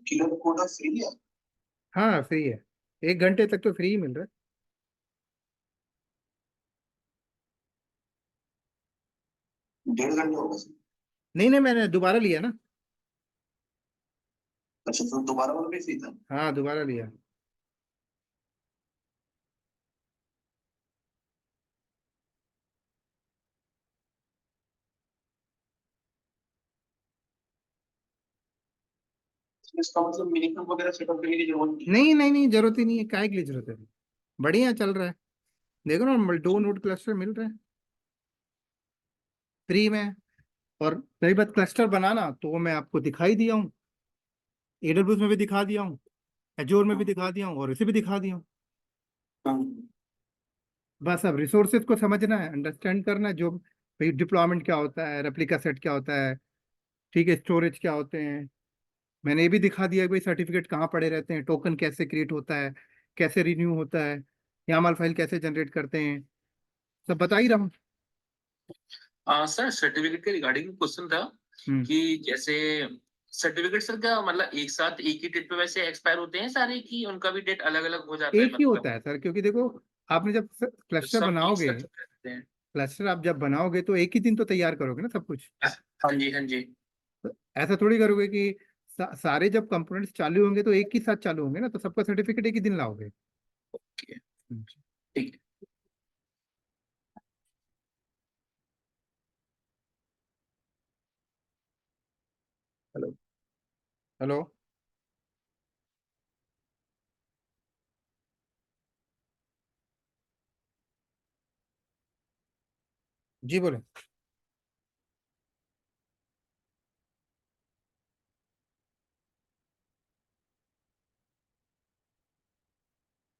किलो कोटा फ्री है? हाँ फ्री है, 1 घंटे तक तो फ्री ही मिल रहा है। 1.5 घंटे होगा सर? नहीं नहीं, मैंने दोबारा लिया ना। अच्छा, तो दोबारा वाला भी फ्री था? हाँ दोबारा लिया। इसका मतलब मिनिमम वगैरह सेटअप करने की जरूरत नहीं है? नहीं नहीं नहीं, जरूरत ही नहीं है, काय के लिए जरूरत है, बढ़िया चल रहा है। देखो ना, 2 नोड क्लस्टर मिल रहे हैं फ्री में। और रही बात क्लस्टर बनाना, तो वो मैं आपको दिखाई दिया हूँ, एडब्ल्यूएस में भी दिखा दिया हूँ, एजोर में भी दिखा दिया हूँ, और इसे भी दिखा दिया हूँ। बस अब रिसोर्सेज को समझना है, अंडरस्टैंड करना है, जो भाई डिप्लॉयमेंट क्या होता है, रेप्लिका सेट क्या होता है, ठीक है, स्टोरेज क्या होते हैं। मैंने ये भी दिखा दिया कि भाई सर्टिफिकेट कहाँ पड़े रहते हैं, टोकन कैसे क्रिएट होता है, कैसे रिन्यू होता है, YAML फाइल कैसे जनरेट करते हैं, सब बता ही रहा हूँ। सर सर्टिफिकेट के रिगार्डिंग क्वेश्चन था हम्म। कि जैसे सर्टिफिकेट सर क्या मतलब एक साथ एक ही डेट पे वैसे एक्सपायर होते हैं सारे, की उनका भी डेट अलग अलग हो जाता है एक ही मतलब? होता है सर, क्योंकि देखो, आपने जब क्लस्टर सब एक बनाओगे, साथ रहते हैं? क्लस्टर आप जब बनाओगे तो एक ही दिन तो तैयार करोगे ना सब कुछ। हाँ जी, हाँ जी। तो ऐसा थोड़ी करोगे कि सारे जब कंपोनेंट्स चालू होंगे तो एक ही साथ चालू होंगे ना, तो सबका सर्टिफिकेट एक ही दिन लाओगे। ओके। हम्म। ठीक है। हेलो। हेलो। जी बोले।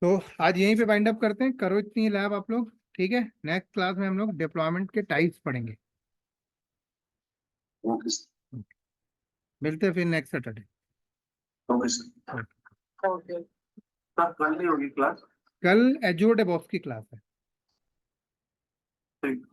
तो आज यहीं पे वाइंड अप करते हैं, करो इतनी लैब आप लोग, ठीक है, नेक्स्ट क्लास में हम लोग डिप्लॉयमेंट के टाइप्स पढ़ेंगे। Okay sir. मिलते हैं फिर next Saturday. Okay sir. Okay. Sir कल नहीं होगी क्लास? कल एजोर डेवॉप्स की क्लास है। ठीक।